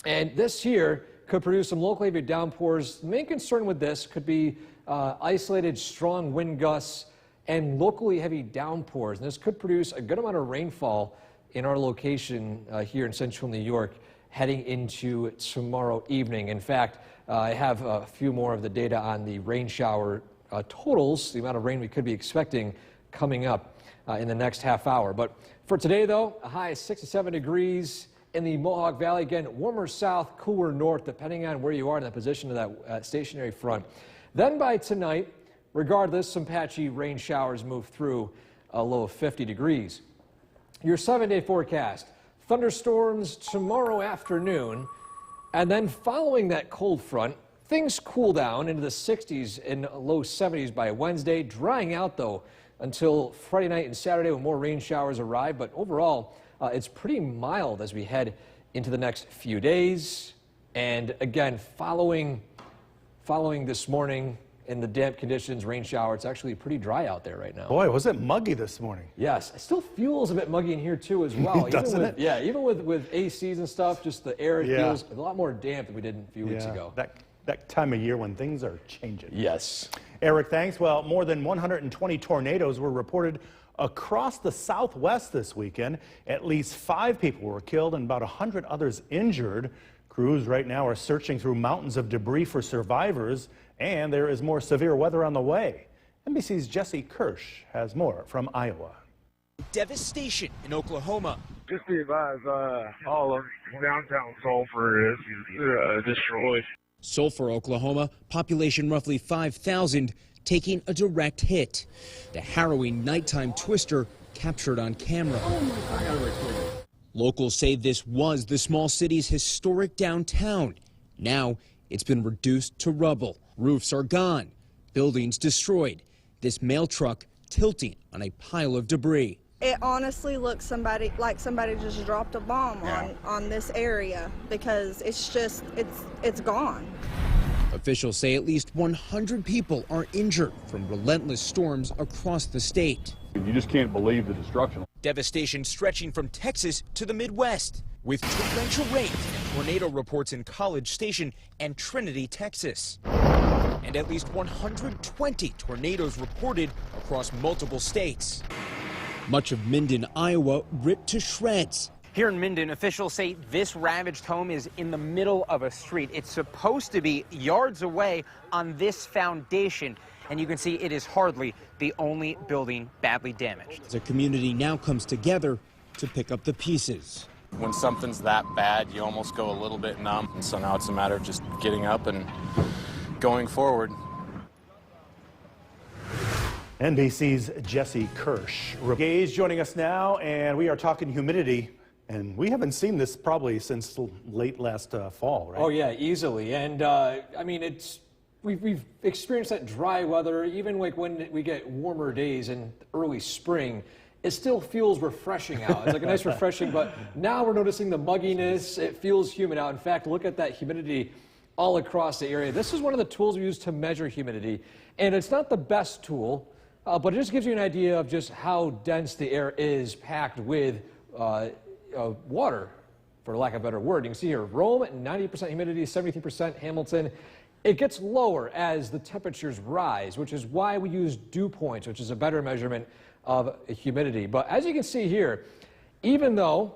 And this here could produce some locally heavy downpours. The main concern with this could be isolated strong wind gusts and locally heavy downpours. And this could produce a good amount of rainfall in our location here in central New York heading into tomorrow evening. In fact, I have a few more of the data on the rain shower totals, the amount of rain we could be expecting coming up in the next half hour. But for today, though, a high of 67 degrees in the Mohawk Valley. Again, warmer south, cooler north, depending on where you are in the position of that stationary front. Then by tonight, regardless, some patchy rain showers move through, a low of 50 degrees. Your 7-day forecast, thunderstorms tomorrow afternoon, and then following that cold front, things cool down into the 60s and low 70s by Wednesday, drying out though until Friday night and Saturday when more rain showers arrive. But overall, it's pretty mild as we head into the next few days. And again, following this morning, in the damp conditions, rain shower, it's actually pretty dry out there right now. Boy, was it muggy this morning. Yes, it still feels a bit muggy in here too as well. Doesn't it? Yeah, even with ACs and stuff, just the air feels a lot more damp than we did a few weeks ago. That time of year when things are changing. Yes. Eric, thanks. Well, more than 120 tornadoes were reported across the Southwest this weekend. At least 5 people were killed and about 100 others injured. Crews right now are searching through mountains of debris for survivors, and there is more severe weather on the way. NBC's Jesse Kirsch has more from Iowa. Devastation in Oklahoma. Just be advised, all of downtown Sulphur is destroyed. Sulphur, Oklahoma, population roughly 5,000, taking a direct hit. The harrowing nighttime twister captured on camera. Locals say this was the small city's historic downtown. Now it's been reduced to rubble. Roofs are gone, buildings destroyed. This mail truck tilting on a pile of debris. It honestly looks like somebody just dropped a bomb on this area, because it's gone. Officials say at least 100 people are injured from relentless storms across the state. You just can't believe the destruction. Devastation stretching from Texas to the Midwest, with torrential rains and tornado reports in College Station and Trinity, Texas. And at least 120 tornadoes reported across multiple states. Much of Minden, Iowa, ripped to shreds. Here in Minden, officials say this ravaged home is in the middle of a street. It's supposed to be yards away on this foundation, and you can see it is hardly the only building badly damaged. The community now comes together to pick up the pieces. When something's that bad, you almost go a little bit numb. So now it's a matter of just getting up and going forward. NBC's Jesse Kirsch. Gaze joining us now, and we are talking humidity. And we haven't seen this probably since late last fall, right? Oh yeah, easily. And I mean, we've experienced that dry weather. Even like when we get warmer days in early spring, it still feels refreshing out. It's like a nice refreshing, but now we're noticing the mugginess. It feels humid out. In fact, look at that humidity all across the area. This is one of the tools we use to measure humidity, and it's not the best tool, but it just gives you an idea of just how dense the air is packed with water, for lack of a better word. You can see here, Rome at 90% humidity, 73% Hamilton. It gets lower as the temperatures rise, which is why we use dew points, which is a better measurement of humidity. But as you can see here, even though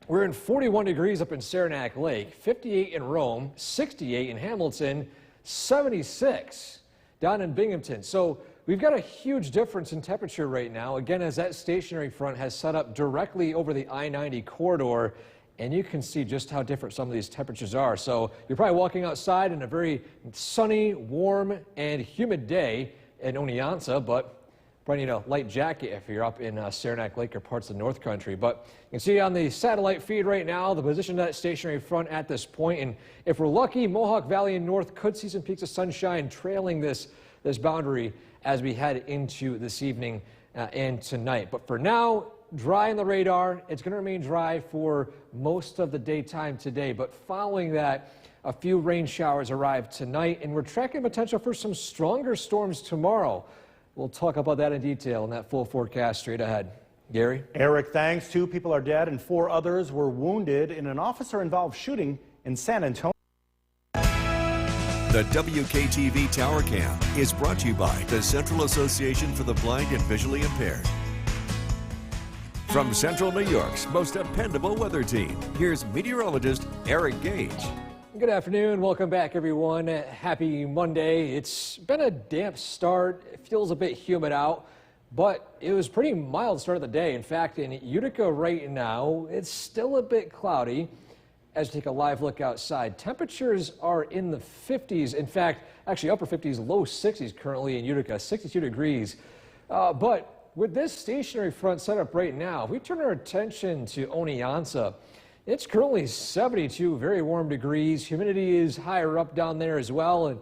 we're in 41 degrees up in Saranac Lake, 58 in Rome, 68 in Hamilton, 76 down in Binghamton. So we've got a huge difference in temperature right now, again, as that stationary front has set up directly over the I-90 corridor, and you can see just how different some of these temperatures are. So you're probably walking outside in a very sunny, warm, and humid day in Oneonta, but probably need a light jacket if you're up in Saranac Lake or parts of the North Country. But you can see on the satellite feed right now the position of that stationary front at this point, and if we're lucky, Mohawk Valley and North could see some peaks of sunshine trailing this boundary as we head into this evening and tonight. But for now, dry on the radar. It's going to remain dry for most of the daytime today. But following that, a few rain showers arrive tonight, and we're tracking potential for some stronger storms tomorrow. We'll talk about that in detail in that full forecast straight ahead. Gary? Eric, thanks. 2 people are dead and 4 others were wounded in an officer-involved shooting in San Antonio. The WKTV Tower Cam is brought to you by the Central Association for the Blind and Visually Impaired. From Central New York's most dependable weather team, here's meteorologist Eric Gage. Good afternoon. Welcome back, everyone. Happy Monday. It's been a damp start. It feels a bit humid out, but it was pretty mild start of the day. In fact, in Utica right now, it's still a bit cloudy. As we take a live look outside, temperatures are in the 50s. In fact, actually upper 50s, low 60s currently in Utica, 62 degrees. But with this stationary front setup right now, if we turn our attention to Oneonta, it's currently 72 very warm degrees. Humidity is higher up down there as well. And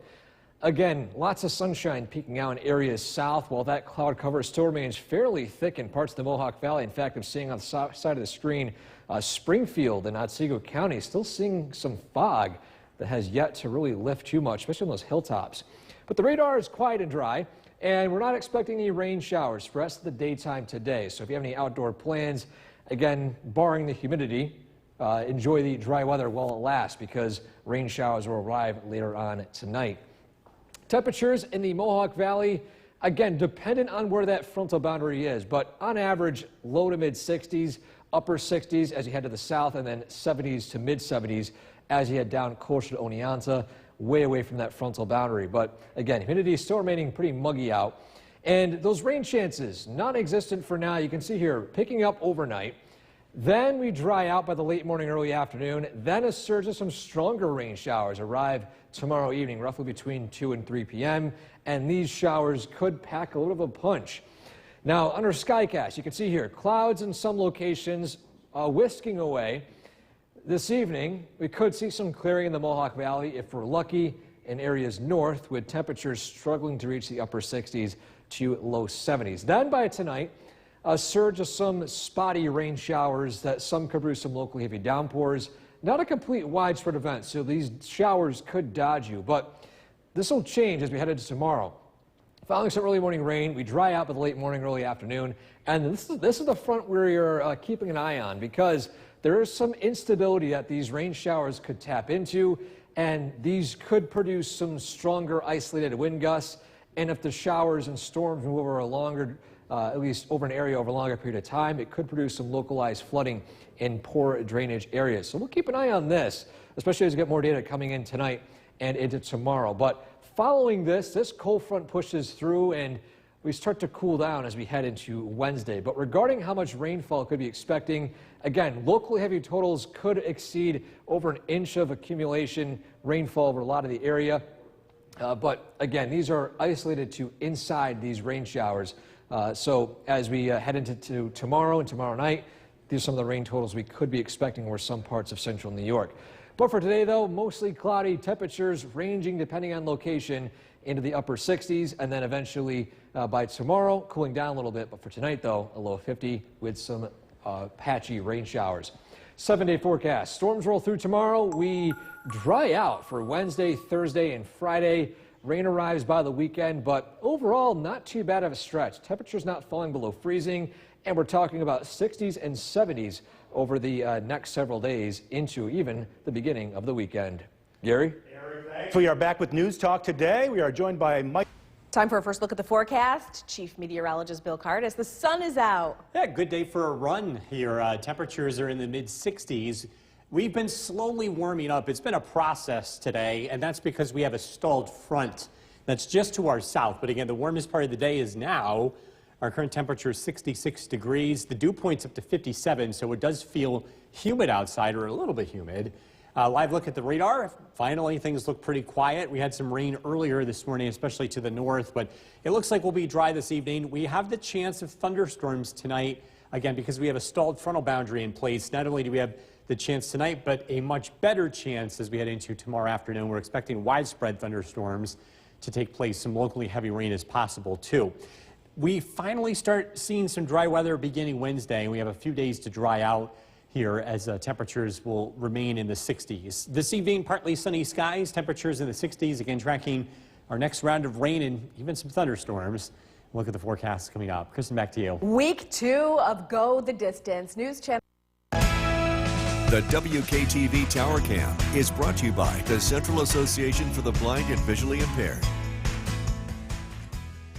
again, lots of sunshine peeking out in areas south, while that cloud cover still remains fairly thick in parts of the Mohawk Valley. In fact, I'm seeing on the side of the screen, Springfield and Otsego County still seeing some fog that has yet to really lift too much, especially on those hilltops. But the radar is quiet and dry, and we're not expecting any rain showers for the rest of the daytime today. So if you have any outdoor plans, again, barring the humidity, enjoy the dry weather while it lasts, because rain showers will arrive later on tonight. Temperatures in the Mohawk Valley, again, dependent on where that frontal boundary is, but on average, low to mid 60s, upper 60s as you head to the south, and then 70s to mid 70s as you head down closer to Oneonta, way away from that frontal boundary. But again, humidity is still remaining pretty muggy out. And those rain chances, non-existent for now. You can see here, picking up overnight. Then we dry out by the late morning, early afternoon. Then a surge of some stronger rain showers arrive tomorrow evening, roughly between 2 and 3 p.m. And these showers could pack a little of a punch. Now, under Skycast, you can see here clouds in some locations whisking away. This evening, we could see some clearing in the Mohawk Valley if we're lucky, in areas north, with temperatures struggling to reach the upper 60s to low 70s. Then by tonight, a surge of some spotty rain showers that some could produce some locally heavy downpours. Not a complete widespread event, so these showers could dodge you, but this will change as we head into tomorrow. Following some early morning rain, we dry out by the late morning, early afternoon, and this is the front where you're keeping an eye on, because there is some instability that these rain showers could tap into, and these could produce some stronger isolated wind gusts. And if the showers and storms move over a longer, at least over an area over a longer period of time, it could produce some localized flooding in poor drainage areas. So we'll keep an eye on this, especially as we get more data coming in tonight and into tomorrow. But following this cold front pushes through and we start to cool down as we head into Wednesday. But regarding how much rainfall could be expecting, again, locally heavy totals could exceed over an inch of accumulation rainfall over a lot of the area. But again, these are isolated to inside these rain showers. So as we head into tomorrow and tomorrow night, these are some of the rain totals we could be expecting over some parts of central New York. But for today, though, mostly cloudy, temperatures ranging depending on location into the upper 60s, and then eventually by tomorrow, cooling down a little bit. But for tonight, though, a low of 50 with some patchy rain showers. 7-day forecast. Storms roll through tomorrow. We dry out for Wednesday, Thursday, and Friday. Rain arrives by the weekend, but overall, not too bad of a stretch. Temperatures not falling below freezing, and we're talking about 60s and 70s over the next several days into even the beginning of the weekend. Gary? We are back with News Talk today. We are joined by Mike. Time for a first look at the forecast. Chief Meteorologist Bill Cardis. The sun is out. Yeah, good day for a run here. Temperatures are in the mid-60s. We've been slowly warming up. It's been a process today, and that's because we have a stalled front that's just to our south. But again, the warmest part of the day is now. Our current temperature is 66 degrees. The dew point's up to 57, so it does feel humid outside, or a little bit humid. Live look at the radar. Finally, things look pretty quiet. We had some rain earlier this morning, especially to the north, but it looks like we'll be dry this evening. We have the chance of thunderstorms tonight, again, because we have a stalled frontal boundary in place. Not only do we have the chance tonight, but a much better chance as we head into tomorrow afternoon. We're expecting widespread thunderstorms to take place. Some locally heavy rain is possible, too. We finally start seeing some dry weather beginning Wednesday. We have a few days to dry out here as temperatures will remain in the 60s. This evening, partly sunny skies, temperatures in the 60s. Again, tracking our next round of rain and even some thunderstorms. Look at the forecast coming up. Kristen, back to you. Week 2 of Go the Distance. News Channel. The WKTV Tower Cam is brought to you by the Central Association for the Blind and Visually Impaired.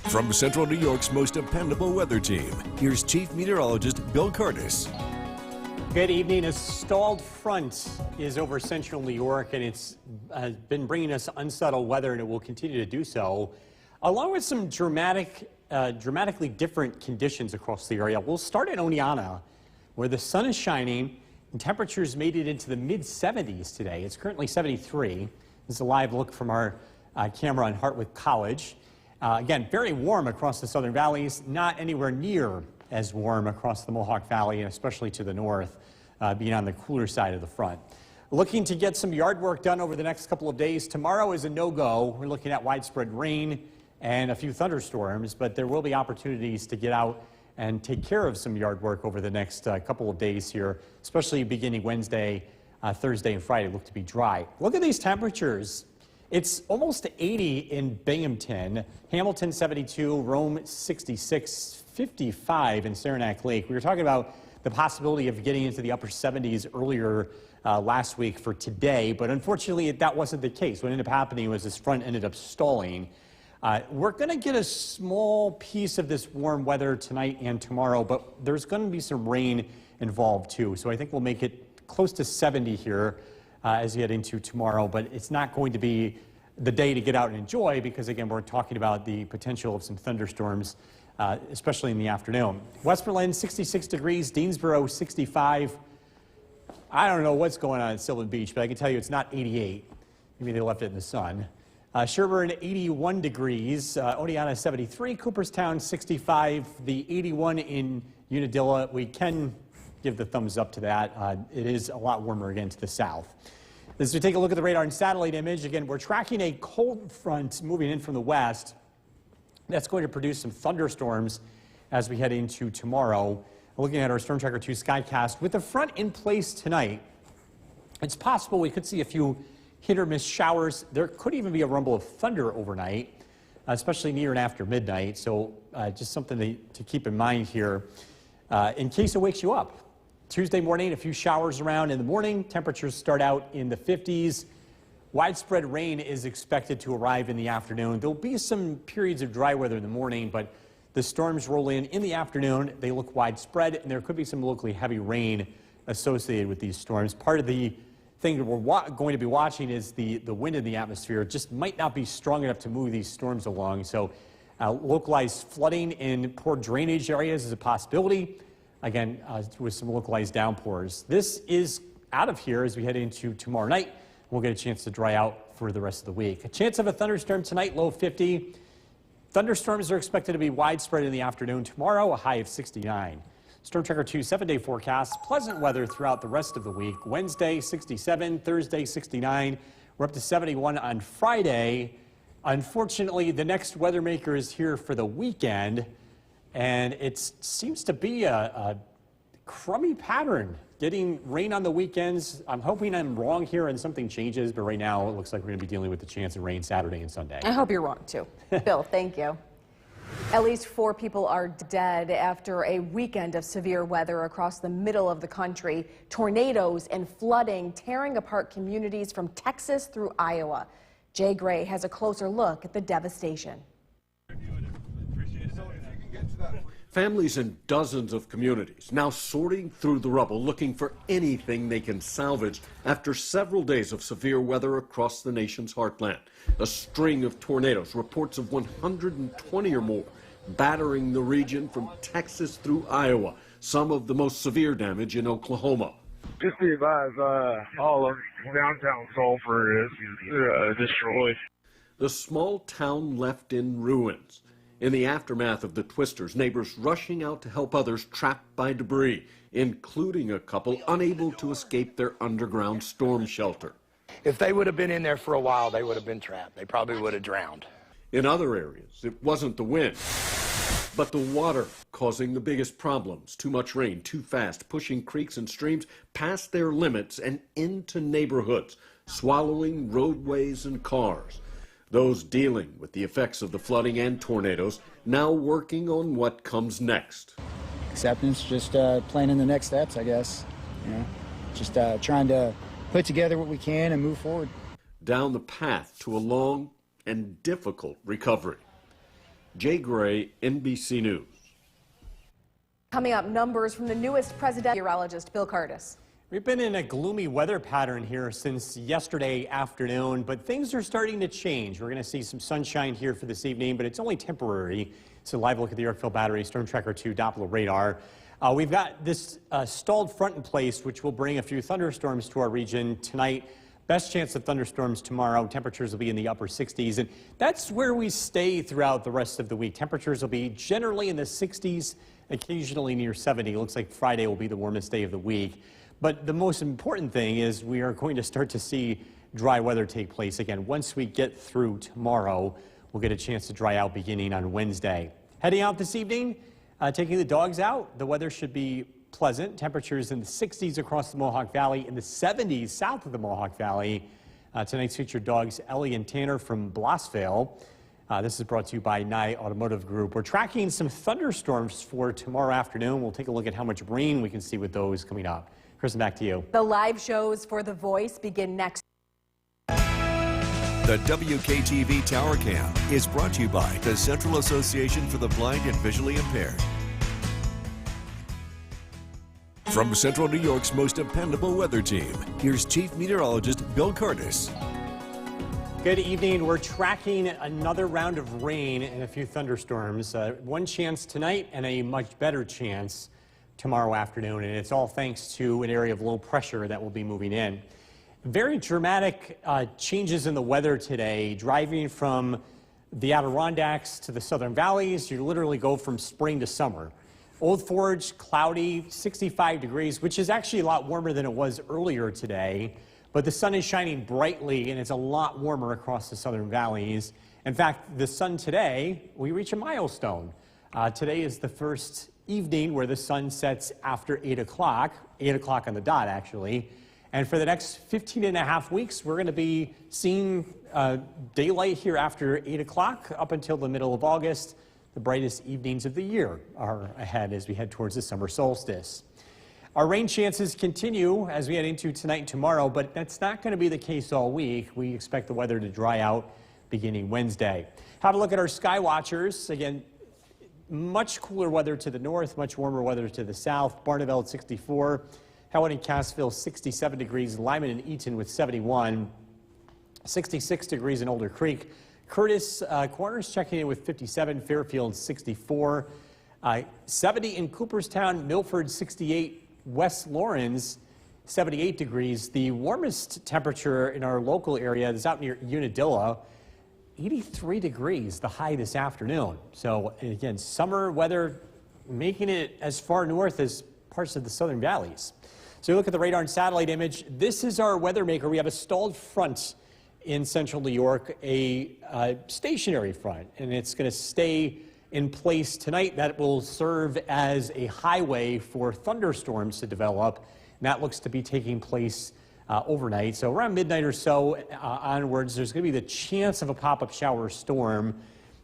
From Central New York's most dependable weather team, here's Chief Meteorologist Bill Cardis. Good evening. A stalled front is over central New York, and it's been bringing us unsettled weather, and it will continue to do so, along with some dramatically different conditions across the area. We'll start at Oneonta, where the sun is shining, and temperatures made it into the mid-70s today. It's currently 73. This is a live look from our camera on Hartwick College. Again, very warm across the southern valleys, not anywhere near as warm across the Mohawk Valley, and especially to the north, being on the cooler side of the front. Looking to get some yard work done over the next couple of days. Tomorrow is a no-go. We're looking at widespread rain and a few thunderstorms, but there will be opportunities to get out and take care of some yard work over the next couple of days here, especially beginning Wednesday, Thursday, and Friday look to be dry. Look at these temperatures. It's almost 80 in Binghamton, Hamilton 72, Rome 66, 55 in Saranac Lake. We were talking about the possibility of getting into the upper 70s earlier last week for today, but unfortunately that wasn't the case. What ended up happening was this front ended up stalling. We're going to get a small piece of this warm weather tonight and tomorrow, but there's going to be some rain involved too. So I think we'll make it close to 70 here as you head into tomorrow, but it's not going to be the day to get out and enjoy, because again, we're talking about the potential of some thunderstorms, especially in the afternoon. Westmoreland, 66 degrees, Deansboro, 65. I don't know what's going on at Sylvan Beach, but I can tell you it's not 88. Maybe they left it in the sun. Sherburne, 81 degrees. Oneonta, 73. Cooperstown, 65. The 81 in Unadilla, we can give the thumbs up to that. It is a lot warmer again to the south. As we take a look at the radar and satellite image, again, we're tracking a cold front moving in from the west. That's going to produce some thunderstorms as we head into tomorrow. Looking at our Storm Tracker 2 Skycast, with the front in place tonight, it's possible we could see a few hit or miss showers. There could even be a rumble of thunder overnight, especially near and after midnight. So just something to keep in mind here in case it wakes you up. Tuesday morning, a few showers around in the morning. Temperatures start out in the 50s. Widespread rain is expected to arrive in the afternoon. There'll be some periods of dry weather in the morning, but the storms roll in the afternoon. They look widespread, and there could be some locally heavy rain associated with these storms. Part of the thing that we're going to be watching is the wind in the atmosphere. It just might not be strong enough to move these storms along. So localized flooding in poor drainage areas is a possibility. Again, with some localized downpours. This is out of here as we head into tomorrow night. We'll get a chance to dry out for the rest of the week. A chance of a thunderstorm tonight, low 50. Thunderstorms are expected to be widespread in the afternoon tomorrow, a high of 69. Storm Tracker 2 7-day forecast, pleasant weather throughout the rest of the week. Wednesday, 67, Thursday, 69. We're up to 71 on Friday. Unfortunately, the next weather maker is here for the weekend, and it seems to be a crummy pattern. Getting rain on the weekends. I'm hoping I'm wrong here and something changes, but right now it looks like we're going to be dealing with the chance of rain Saturday and Sunday. I hope you're wrong, too. Bill, thank you. At least 4 people are dead after a weekend of severe weather across the middle of the country. Tornadoes and flooding tearing apart communities from Texas through Iowa. Jay Gray has a closer look at the devastation. Families in dozens of communities now sorting through the rubble, looking for anything they can salvage after several days of severe weather across the nation's heartland. A string of tornadoes, reports of 120 or more, battering the region from Texas through Iowa. Some of the most severe damage in Oklahoma. Just be advised, all of downtown Sulphur is destroyed. The small town left in ruins. In the aftermath of the twisters, neighbors rushing out to help others trapped by debris, including a couple unable to escape their underground storm shelter. If they would have been in there for a while, they would have been trapped. They probably would have drowned. In other areas, it wasn't the wind, but the water causing the biggest problems. Too much rain, too fast, pushing creeks and streams past their limits and into neighborhoods, swallowing roadways and cars. Those dealing with the effects of the flooding and tornadoes now working on what comes next. Acceptance, just planning the next steps, I guess. You know, just trying to put together what we can and move forward. Down the path to a long and difficult recovery. Jay Gray, NBC News. Coming up, numbers from the newest presidential meteorologist, Bill Curtis. We've been in a gloomy weather pattern here since yesterday afternoon, but things are starting to change. We're going to see some sunshine here for this evening, but it's only temporary. It's a live look at the Yorkville Battery Storm Tracker 2 Doppler radar. We've got this stalled front in place, which will bring a few thunderstorms to our region tonight. Best chance of thunderstorms tomorrow. Temperatures will be in the upper 60s, and that's where we stay throughout the rest of the week. Temperatures will be generally in the 60s, occasionally near 70. It looks like Friday will be the warmest day of the week. But the most important thing is we are going to start to see dry weather take place again. Once we get through tomorrow, we'll get a chance to dry out beginning on Wednesday. Heading out this evening, taking the dogs out, the weather should be pleasant. Temperatures in the 60s across the Mohawk Valley, in the 70s south of the Mohawk Valley. Tonight's featured dogs Ellie and Tanner from Blossville. This is brought to you by Nye Automotive Group. We're tracking some thunderstorms for tomorrow afternoon. We'll take a look at how much rain we can see with those coming up. Kristen, back to you. The live shows for The Voice begin next. The WKTV Tower Cam is brought to you by the Central Association for the Blind and Visually Impaired. From Central New York's most dependable weather team, here's Chief Meteorologist Bill Curtis. Good evening. We're tracking another round of rain and a few thunderstorms. One chance tonight and a much better chance tomorrow afternoon. And it's all thanks to an area of low pressure that will be moving in. Very dramatic changes in the weather today. Driving from the Adirondacks to the southern valleys, you literally go from spring to summer. Old Forge, cloudy, 65 degrees, which is actually a lot warmer than it was earlier today. But the sun is shining brightly, and it's a lot warmer across the southern valleys. In fact, the sun today, we reach a milestone. Today is the first evening where the sun sets after 8 o'clock on the dot, actually. And for the next 15 and a half weeks, we're going to be seeing daylight here after 8 o'clock up until the middle of August. The brightest evenings of the year are ahead as we head towards the summer solstice. Our rain chances continue as we head into tonight and tomorrow, but that's not going to be the case all week. We expect the weather to dry out beginning Wednesday. Have a look at our sky watchers. Again, much cooler weather to the north, much warmer weather to the south. Barneveld 64, Helen and Cassville 67 degrees, Lyman and Eaton with 71, 66 degrees in Alder Creek. Curtis Corners checking in with 57, Fairfield 64, 70 in Cooperstown, Milford 68, West Lawrence 78 degrees. The warmest temperature in our local area is out near Unadilla, 83 degrees, the high this afternoon. So again, summer weather making it as far north as parts of the southern valleys. So you look at the radar and satellite image. This is our weather maker. We have a stalled front in central New York, a stationary front, and it's going to stay in place tonight. That will serve as a highway for thunderstorms to develop, and that looks to be taking place overnight. So around midnight or so onwards, there's going to be the chance of a pop-up shower storm.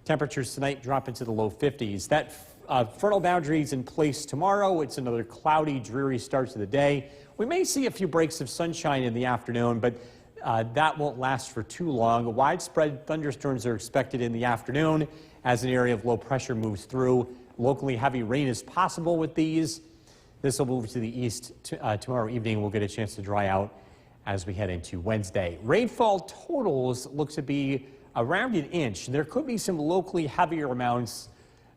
Temperatures tonight drop into the low 50s. That frontal boundary is in place tomorrow. It's another cloudy, dreary start to the day. We may see a few breaks of sunshine in the afternoon, but that won't last for too long. Widespread thunderstorms are expected in the afternoon as an area of low pressure moves through. Locally heavy rain is possible with these. This will move to the east tomorrow evening. We'll get a chance to dry out as we head into Wednesday. Rainfall totals look to be around an inch. There could be some locally heavier amounts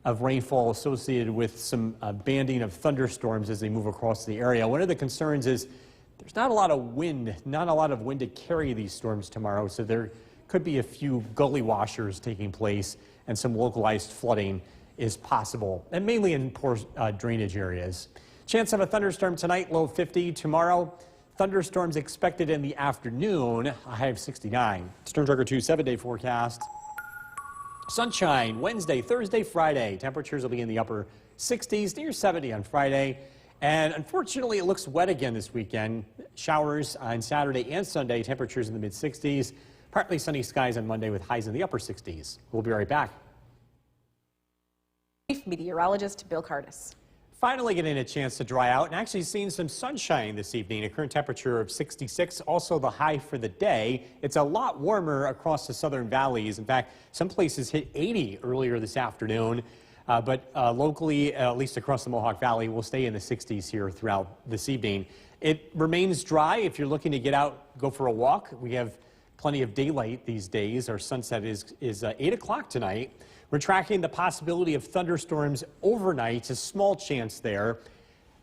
of rainfall associated with some banding of thunderstorms as they move across the area. One of the concerns is there's not a lot of wind to carry these storms tomorrow, so there could be a few gully washers taking place, and some localized flooding is possible, and mainly in poor drainage areas. Chance of a thunderstorm tonight, low 50. Tomorrow, thunderstorms expected in the afternoon, a high of 69. Storm Tracker 2 7-day forecast. Sunshine Wednesday, Thursday, Friday. Temperatures will be in the upper 60s, near 70 on Friday. And unfortunately, it looks wet again this weekend. Showers on Saturday and Sunday, temperatures in the mid-60s. Partly sunny skies on Monday with highs in the upper 60s. We'll be right back. Chief Meteorologist Bill Curtis. Finally getting a chance to dry out and actually seeing some sunshine this evening. A current temperature of 66, also the high for the day. It's a lot warmer across the southern valleys. In fact, some places hit 80 earlier this afternoon. But locally, at least across the Mohawk Valley, we'll stay in the 60s here throughout this evening. It remains dry. If you're looking to get out, go for a walk. We have plenty of daylight these days. Our sunset is 8 o'clock tonight. We're tracking the possibility of thunderstorms overnight. A small chance there.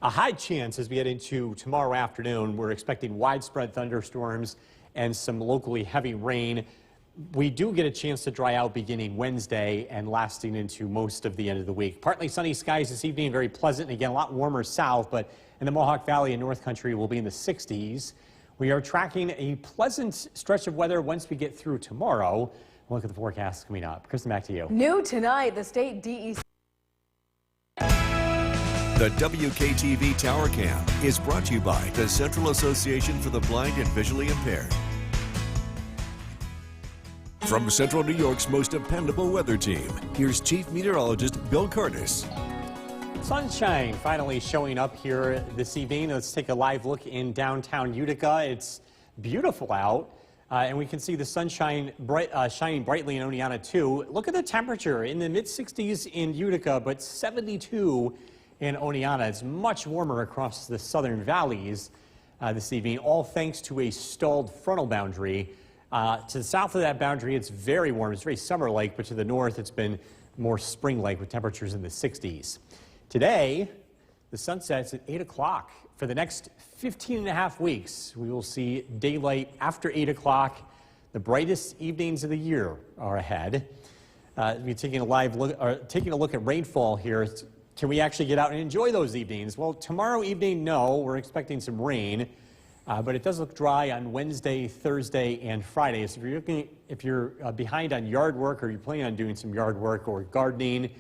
A high chance as we head into tomorrow afternoon. We're expecting widespread thunderstorms and some locally heavy rain. We do get a chance to dry out beginning Wednesday and lasting into most of the end of the week. Partly sunny skies this evening, very pleasant, and again, a lot warmer south, but in the Mohawk Valley and North Country, we'll be in the 60s. We are tracking a pleasant stretch of weather once we get through tomorrow. We'll look at the forecast coming up. Kristen, back to you. New tonight, the state DEC. The WKTV Tower Cam is brought to you by the Central Association for the Blind and Visually Impaired. From Central New York's most dependable weather team, here's Chief Meteorologist Bill Curtis. Sunshine finally showing up here this evening. Let's take a live look in downtown Utica. It's beautiful out, and we can see the sunshine shining brightly in Oneonta too. Look at the temperature in the mid-60s in Utica, but 72 in Oneonta. It's much warmer across the southern valleys this evening, all thanks to a stalled frontal boundary. To the south of that boundary, it's very warm. It's very summer-like, but to the north, it's been more spring-like with temperatures in the 60s. Today, the sun sets at 8 o'clock. For the next 15 and a half weeks, we will see daylight after 8 o'clock. The brightest evenings of the year are ahead. We're taking a look at rainfall here. Can we actually get out and enjoy those evenings? Well, tomorrow evening, no. We're expecting some rain, but it does look dry on Wednesday, Thursday, and Friday. So if you're behind on yard work, or you're planning on doing some yard work or gardening,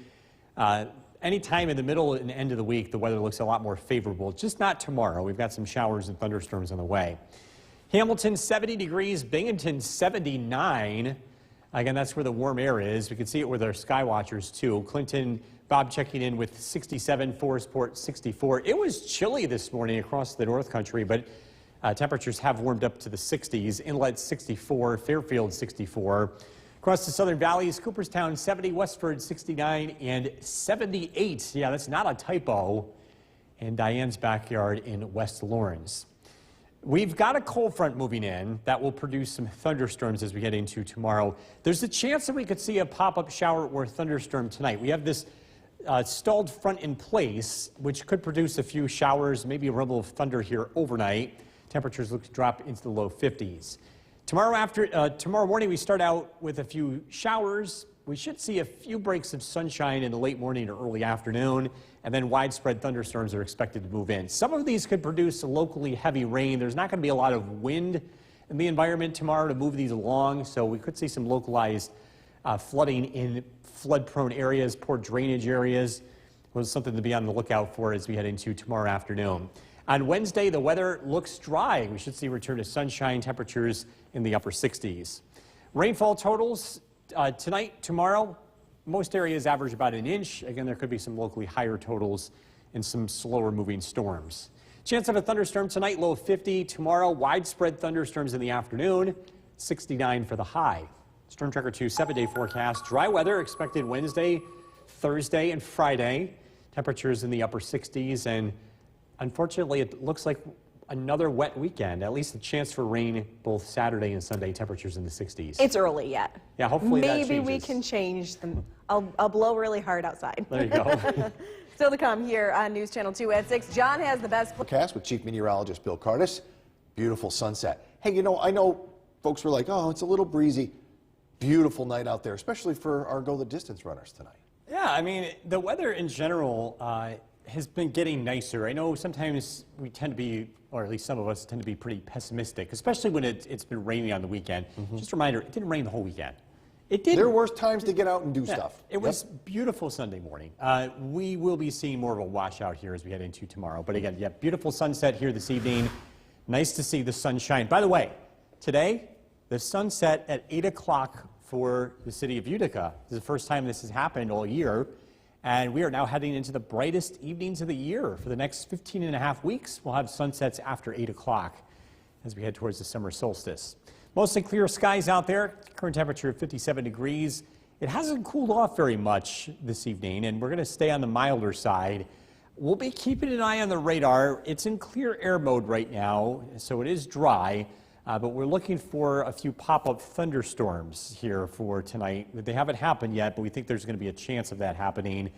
anytime in the middle and end of the week, the weather looks a lot more favorable. Just not tomorrow. We've got some showers and thunderstorms on the way. Hamilton, 70 degrees. Binghamton, 79. Again, that's where the warm air is. We can see it with our sky watchers, too. Clinton, Bob checking in with 67. Forestport, 64. It was chilly this morning across the North Country, but temperatures have warmed up to the 60s. Inlet, 64. Fairfield, 64. Across the Southern Valleys, Cooperstown, 70. Westford, 69. And 78. Yeah, that's not a typo. And Diane's backyard in West Lawrence. We've got a cold front moving in that will produce some thunderstorms as we get into tomorrow. There's a chance that we could see a pop-up shower or thunderstorm tonight. We have this stalled front in place, which could produce a few showers, maybe a rumble of thunder here overnight. Temperatures look to drop into the low 50s. Tomorrow morning, we start out with a few showers. We should see a few breaks of sunshine in the late morning or early afternoon, and then widespread thunderstorms are expected to move in. Some of these could produce locally heavy rain. There's not going to be a lot of wind in the environment tomorrow to move these along, so we could see some localized flooding in flood-prone areas, poor drainage areas. Was something to be on the lookout for as we head into tomorrow afternoon. On Wednesday, the weather looks dry. We should see a return to sunshine, temperatures in the upper 60s. Rainfall totals tonight, tomorrow, most areas average about an inch. Again, there could be some locally higher totals and some slower moving storms. Chance of a thunderstorm tonight, low 50. Tomorrow, widespread thunderstorms in the afternoon, 69 for the high. Storm Tracker 2 7-day forecast. Dry weather expected Wednesday, Thursday, and Friday. Temperatures in the upper 60s, and unfortunately, it looks like another wet weekend, at least a chance for rain both Saturday and Sunday, temperatures in the 60s. It's early yet. Yeah, hopefully that Maybe changes. we can change them. I'll blow really hard outside. There you go. Still to come here on News Channel 2 at 6. John has the best forecast with Chief Meteorologist Bill Curtis. Beautiful sunset. Hey, you know, I know folks were like, oh, it's a little breezy. Beautiful night out there, especially for our Go the Distance runners tonight. Yeah, I mean, the weather in general has been getting nicer. I know sometimes we tend to be, or at least some of us tend to be pretty pessimistic, especially when it's been raining on the weekend. Just a reminder, it didn't rain the whole weekend. It did. There were times to get out and do stuff. It was beautiful Sunday morning. We will be seeing more of a washout here as we head into tomorrow. But again, yeah, beautiful sunset here this evening. Nice to see the sunshine. By the way, today, the sunset at 8 o'clock for the city of Utica. This is the first time this has happened all year. And we are now heading into the brightest evenings of the year. For the next 15 and a half weeks, we'll have sunsets after 8 o'clock as we head towards the summer solstice. Mostly clear skies out there. Current temperature of 57 degrees. It hasn't cooled off very much this evening, and we're going to stay on the milder side. We'll be keeping an eye on the radar. It's in clear air mode right now, so it is dry. But we're looking for a few pop-up thunderstorms here for tonight. They haven't happened yet, but we think there's going to be a chance of that happening.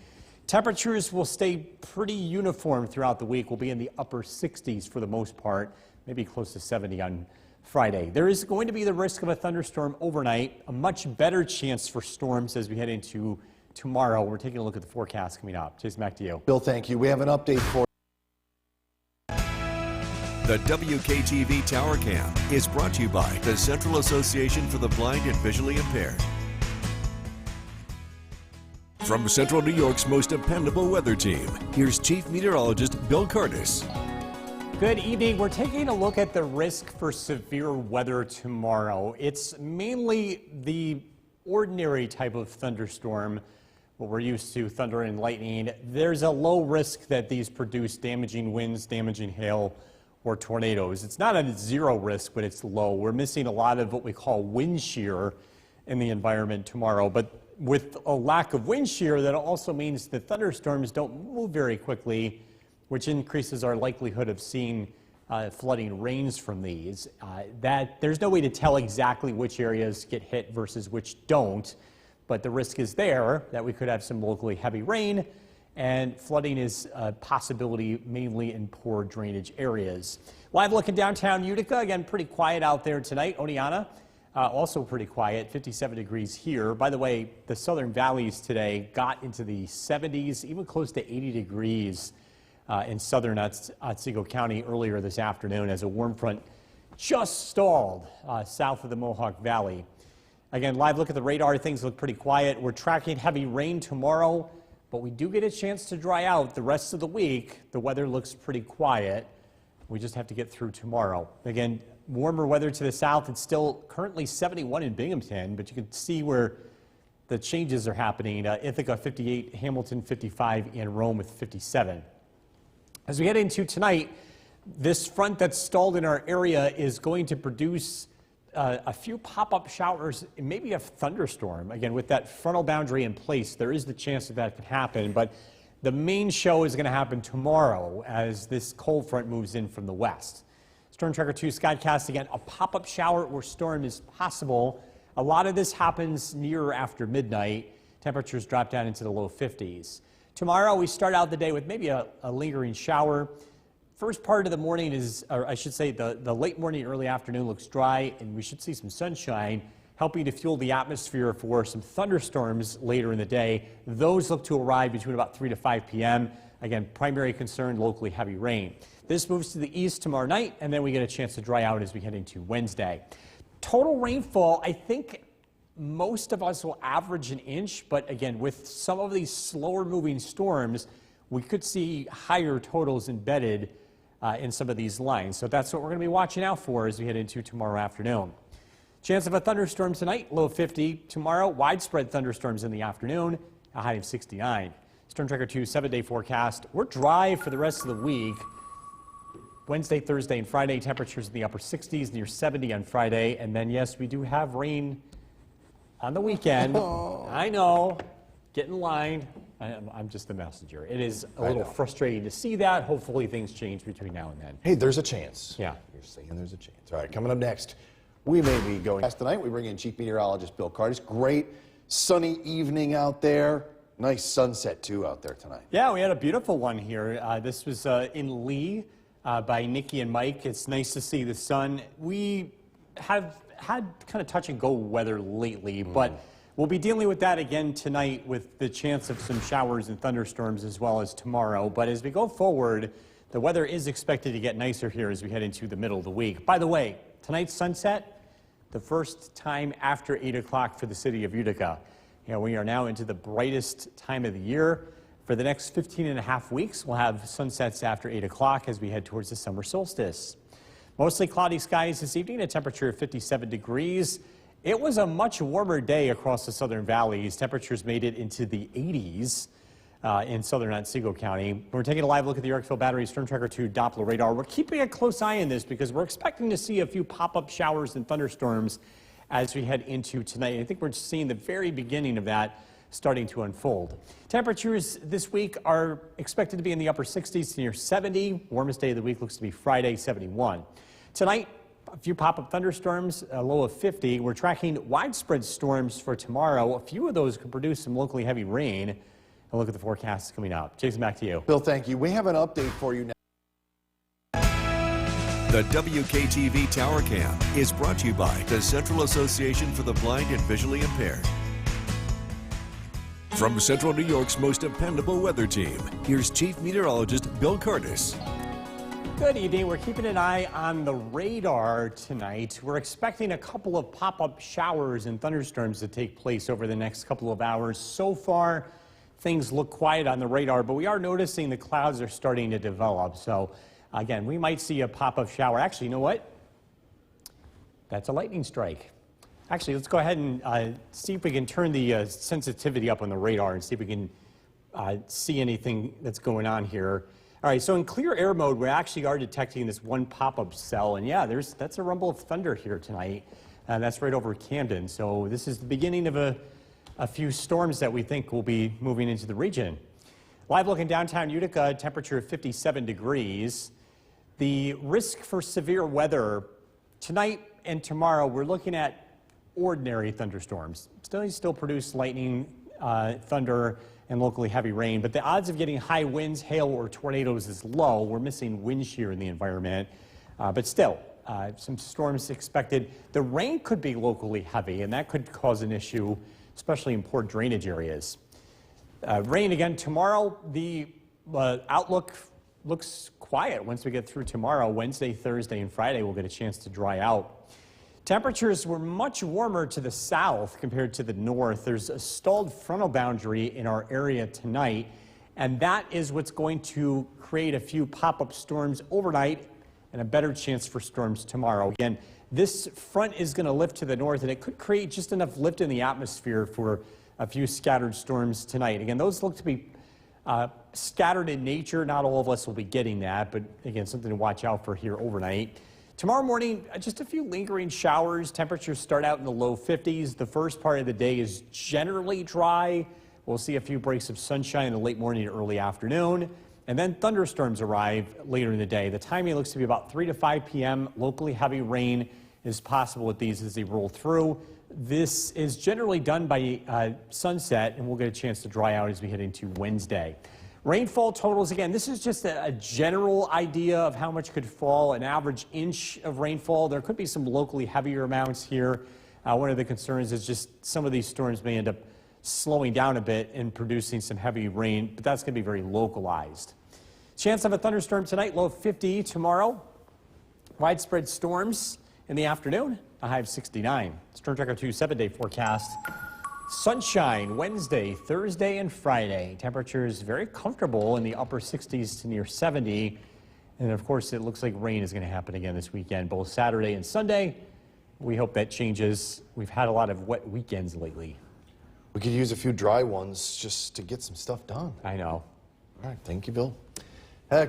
Temperatures will stay pretty uniform throughout the week. We'll be in the upper 60s for the most part, maybe close to 70 on Friday. There is going to be the risk of a thunderstorm overnight, a much better chance for storms as we head into tomorrow. We're taking a look at the forecast coming up. Jason, back to you. Bill, thank you. We have an update for The WKTV Tower Cam is brought to you by the Central Association for the Blind and Visually Impaired. From Central New York's most dependable weather team, here's Chief Meteorologist Bill Curtis. Good evening. We're taking a look at the risk for severe weather tomorrow. It's mainly the ordinary type of thunderstorm, what we're used to, thunder and lightning. There's a low risk that these produce damaging winds, damaging hail, or tornadoes. It's not a zero risk, but it's low. We're missing a lot of what we call wind shear in the environment tomorrow. But with a lack of wind shear, that also means that thunderstorms don't move very quickly, which increases our likelihood of seeing flooding rains from these. That there's no way to tell exactly which areas get hit versus which don't, but the risk is there that we could have some locally heavy rain, and flooding is a possibility mainly in poor drainage areas. Live look in downtown Utica, again pretty quiet out there tonight. Oneonta, also pretty quiet, 57 degrees here. By the way, the southern valleys today got into the 70s, even close to 80 degrees in southern Otsego County earlier this afternoon as a warm front just stalled south of the Mohawk Valley. Again, live look at the radar, things look pretty quiet. We're tracking heavy rain tomorrow, but we do get a chance to dry out the rest of the week. The weather looks pretty quiet. We just have to get through tomorrow. Again, warmer weather to the south. It's still currently 71 in Binghamton, but you can see where the changes are happening. Ithaca 58, Hamilton 55, and Rome with 57. As we head into tonight, this front that's stalled in our area is going to produce a few pop-up showers, maybe a thunderstorm. Again, with that frontal boundary in place, there is the chance that that could happen, but the main show is going to happen tomorrow as this cold front moves in from the west. Storm Tracker 2 Skycast, again, a pop-up shower or storm is possible. A lot of this happens near or after midnight. Temperatures drop down into the low 50s. Tomorrow, we start out the day with maybe a lingering shower. First part of the morning is, or I should say the late morning, early afternoon looks dry, and we should see some sunshine, helping to fuel the atmosphere for some thunderstorms later in the day. Those look to arrive between about 3 to 5 p.m. Again, primary concern, locally heavy rain. This moves to the east tomorrow night, and then we get a chance to dry out as we head into Wednesday. Total rainfall, I think most of us will average an inch, but again, with some of these slower moving storms, we could see higher totals embedded in some of these lines. So that's what we're going to be watching out for as we head into tomorrow afternoon. Chance of a thunderstorm tonight, low 50. Tomorrow, widespread thunderstorms in the afternoon, a high of 69. Storm Tracker 2 7-day forecast. We're dry for the rest of the week. Wednesday, Thursday, and Friday, temperatures in the upper 60s, near 70 on Friday. And then, yes, we do have rain on the weekend. I know, get in line. I'm just the messenger. It is a little frustrating to see that. Hopefully things change between now and then. Hey, there's a chance. Yeah. You're saying there's a chance. All right, coming up next, we may be going. Tonight, we bring in Chief Meteorologist Bill Cardis. Great sunny evening out there. Nice sunset, too, out there tonight. Yeah, we had a beautiful one here. This was in Lee by Nikki and Mike. It's nice to see the sun. We have had kind of touch and go weather lately, but we'll be dealing with that again tonight with the chance of some showers and thunderstorms as well as tomorrow. But as we go forward, the weather is expected to get nicer here as we head into the middle of the week. By the way, tonight's sunset, the first time after 8 o'clock for the city of Utica. You know, we are now into the brightest time of the year. For the next 15 and a half weeks, we'll have sunsets after 8 o'clock as we head towards the summer solstice. Mostly cloudy skies this evening, a temperature of 57 degrees. It was a much warmer day across the southern valleys. Temperatures made it into the 80s in southern Otsego County. We're taking a live look at the Yorkville Battery Storm Tracker 2 Doppler radar. We're keeping a close eye on this because we're expecting to see a few pop-up showers and thunderstorms as we head into tonight. I think we're seeing the very beginning of that starting to unfold. Temperatures this week are expected to be in the upper 60s to near 70. Warmest day of the week looks to be Friday, 71. Tonight, a few pop-up thunderstorms, a low of 50. We're tracking widespread storms for tomorrow. A few of those could produce some locally heavy rain. A look at the forecast coming up. Jason, back to you. Bill, thank you. We have an update for you now. The WKTV Tower Cam is brought to you by the Central Association for the Blind and Visually Impaired. From Central New York's most dependable weather team, here's Chief Meteorologist Bill Cardis. Good evening. We're keeping an eye on the radar tonight. We're expecting a couple of pop-up showers and thunderstorms to take place over the next couple of hours. So far, things look quiet on the radar, but we are noticing the clouds are starting to develop. So, again, we might see a pop-up shower. Actually, you know what? That's a lightning strike. Actually, let's go ahead and see if we can turn the sensitivity up on the radar and see if we can see anything that's going on here. All right, so in clear air mode, we actually are detecting this one pop-up cell, and yeah, that's a rumble of thunder here tonight. That's right over Camden. So this is the beginning of a few storms that we think will be moving into the region. Live look in downtown Utica, temperature of 57 degrees. The risk for severe weather tonight and tomorrow, we're looking at ordinary thunderstorms. Still produce lightning, thunder, and locally heavy rain, but the odds of getting high winds, hail, or tornadoes is low. We're missing wind shear in the environment, but still, some storms expected. The rain could be locally heavy, and that could cause an issue, especially in poor drainage areas. Rain again tomorrow. The outlook looks quiet once we get through tomorrow. Wednesday, Thursday, and Friday we'll get a chance to dry out. Temperatures were much warmer to the south compared to the north. There's a stalled frontal boundary in our area tonight, and that is what's going to create a few pop-up storms overnight and a better chance for storms tomorrow. Again, this front is going to lift to the north, and it could create just enough lift in the atmosphere for a few scattered storms tonight. Again, those look to be scattered in nature. Not all of us will be getting that, but again, something to watch out for here overnight. Tomorrow morning, just a few lingering showers. Temperatures start out in the low 50s. The first part of the day is generally dry. We'll see a few breaks of sunshine in the late morning and early afternoon. And then thunderstorms arrive later in the day. The timing looks to be about 3 to 5 p.m. Locally heavy rain is possible with these as they roll through. This is generally done by sunset, and we'll get a chance to dry out as we head into Wednesday. Rainfall totals, again, this is just a general idea of how much could fall, an average inch of rainfall. There could be some locally heavier amounts here. One of the concerns is just some of these storms may end up slowing down a bit and producing some heavy rain, but that's going to be very localized. Chance of a thunderstorm tonight, low 50 tomorrow. Widespread storms in the afternoon, a high of 69. Storm Tracker 2 7-day forecast. Sunshine Wednesday, Thursday, and Friday. Temperatures very comfortable in the upper 60s to near 70. And of course, it looks like rain is going to happen again this weekend, both Saturday and Sunday. We hope that changes. We've had a lot of wet weekends lately. We could use a few dry ones just to get some stuff done. I know. All right, thank you, Bill. Coming